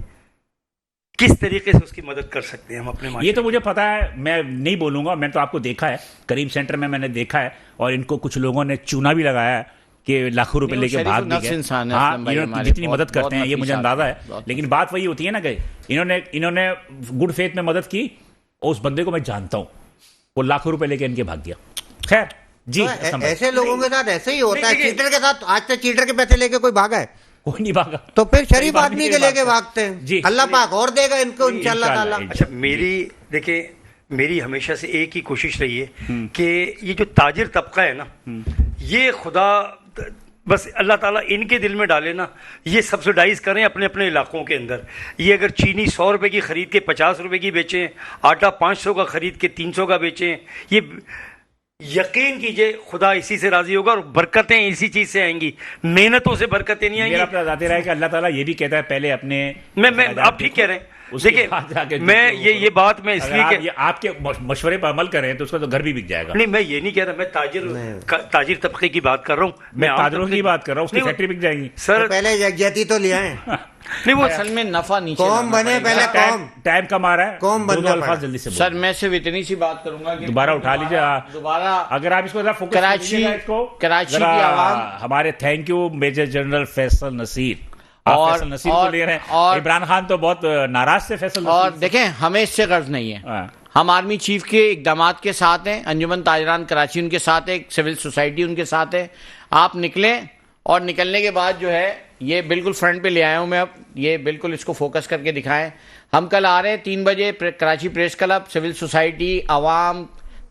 उसकी मदद कर सकते हैं हम अपने माशरे ये तो मुझे पता है, मैं नहीं बोलूंगा, मैंने तो आपको देखा है करीम सेंटर में, मैंने देखा है, और इनको कुछ लोगों ने चूना भी लगाया है कि लाखों रुपए नहीं, लेके शरीफ भाग भी नफ्स गए। इंसान है हाँ, असलम भाई, इन्होंने हमारे जितनी बहुत- मदद करते बहुत हैं ये नफीस मुझे अंदाजा आदमी है, है, बहुत लेकिन बात वही होती है ना कि इन्होंने गुड फेथ में मदद की, और उस बंदे को मैं जानता हूँ, वो लाखों रुपए लेके इनके भाग गया। खैर जी, तो समझ। ऐसे लोगों के साथ ऐसे ही होता है। नहीं, चीटर के साथ आज तक चीटर के पैसे लेके कोई भागा है? कोई नहीं भागा। तो फिर शरीफ शरीफ आदमी के लेके भागते हैं। जी। अल्लाह पाक और देगा इनको इंशाल्लाह ताला। अच्छा मेरी हमेशा से एक ही कोशिश रही है कि ये जो ताजिर तबका है ना, ये खुदा बस अल्लाह ताला इनके दिल में डाले ना, ये सब्सिडाइज करें अपने अपने इलाकों के अंदर। ये अगर चीनी 100 रुपए की खरीद के 50 रुपए की बेचें, आटा 500 का खरीद के 300 का बेचें, ये यकीन कीजिए खुदा इसी से राजी होगा और बरकतें इसी चीज से आएंगी, मेहनतों से बरकतें नहीं मेरा आएंगी। जाते रहा है कि अल्लाह ताला ये भी कहता है पहले अपने मैं आप ठीक कह रहे हैं। उसके देखिए बाद जाके मैं दूसरों को- ये बात मैं अगर इसलिए आप कह- ये आपके मशवरे पर अमल करें तो उसका तो घर भी बिक जाएगा। नहीं मैं ये नहीं कह रहा, मैं ताजिर तबके की बात कर रहा हूँ, मैं आम ताजरों तबके की बात कर रहा हूँ, उसकी नहीं, फैक्ट्री बिक जाएगी। सर तो पहले यकजहती तो ले आए, नहीं वो असल में नफा नीचे कौम लाना बने पड़ेगा। पहले कौम। टाइम कम आ रहा है, कौम दो बनना अल्फाज पड़ा। जल्दी से बोलो। सर मैं सिर्फ इतनी सी बात करूंगा कि दोबारा उठा लीजिए। दोबारा अगर आप इसको जरा फोकस कराची- कीजिएगा इसको, कराची जरा की आवाम- हमारे thank you major general Faisal Naseer, आप और- फैसल नसीर को और- ले रहे हैं, और- इमरान खान तो बहुत नाराज से फैसल और नसीर से। देखें हमें इससे गर्ज नहीं है। हाँ। हम आर्मी चीफ के इकदामात के साथ हैं, अंजुमन ताजरान कराची उनके साथ है, एक सिविल सोसाइटी उनके साथ है। आप निकलें और निकलने के बाद जो है ये बिल्कुल फ्रंट पे ले आया हूं मैं, अब ये बिल्कुल इसको फोकस करके दिखाएं। हम कल आ रहे हैं 3 बजे Karachi press club, civil society, आवाम,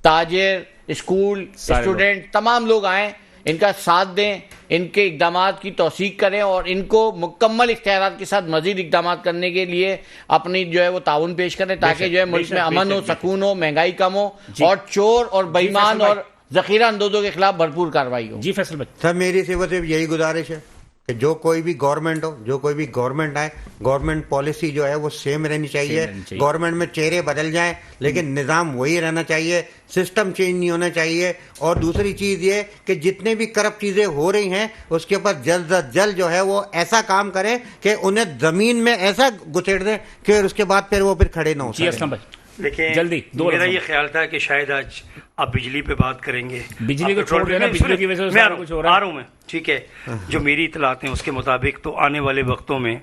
ताजिर, स्कूल, सारे स्टूडेंट, तमाम लोग आएँ, इनका साथ दें, इनके इकदामात की तौसीक करें और इनको मुकम्मल इख्तियारात के साथ मजीद इकदामात करने के लिए अपनी जो है वो ताउन पेश करें, ताकि जो है मुल्क बेशक, में अमन हो, बेशक, सकून हो, महंगाई कम हो जी। और चोर और बेईमान फैसल और जखीरा अंदोजों के खिलाफ भरपूर कार्रवाई हो। जी फैसल भाई, सर मेरी सिर्फ यही गुजारिश है कि जो कोई भी गवर्नमेंट हो, जो कोई भी गवर्नमेंट आए, गवर्नमेंट पॉलिसी जो है वो सेम रहनी चाहिए। गवर्नमेंट में चेहरे बदल जाएं लेकिन निज़ाम वही रहना चाहिए, सिस्टम चेंज नहीं होना चाहिए। और दूसरी चीज़ ये कि जितने भी करप्ट चीज़ें हो रही हैं उसके ऊपर जल्द अज जल्द जो है वो ऐसा काम करें कि उन्हें ज़मीन में ऐसा घुसेड़ दें कि उसके बाद फिर वो फिर खड़े ना हो जी सकें। असलम भाई, देखिए जल्दी, दो मेरा लफ्ज़। ये ख्याल था कि शायद आज आप बिजली पे बात करेंगे। बिजली आप को छोड़ पेट्रोल देना, पे- बिजली की वजह से मैं सारा कुछ हो रहा है। आ रहा हूं मैं, ठीक है। जो मेरी इतलात हैं उसके मुताबिक तो आने वाले वक्तों में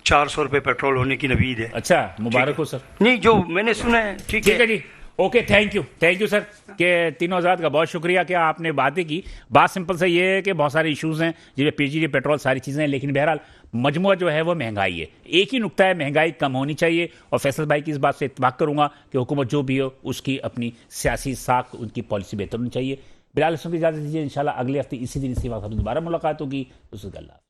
400 रुपए पेट्रोल होने की नवीद है। अच्छा मुबारक हो सर। नहीं जो मैंने सुना है, ठीक ठीक है है जी। ओके, थैंक यू सर कि तीनों हजरात का बहुत शुक्रिया कि आपने बातें की। बात सिंपल से ये है कि बहुत सारे इश्यूज़ हैं जिसमें पीजीडी पेट्रोल सारी चीज़ें हैं, लेकिन बहरहाल मजमूआ जो है वो महंगाई है। एक ही नुक्ता है, महंगाई कम होनी चाहिए, और फैसल भाई की इस बात से इत्तफाक करूंगा कि हुकूमत जो भी हो उसकी अपनी सियासी साख, उनकी पॉलिसी बेहतर होनी चाहिए। बिलाल हसन की इजाज़त दीजिए, इंशाल्लाह अगले हफ्ते इसी दिन इसी वक्त दोबारा मुलाकात होगी। उसके अल्लाह।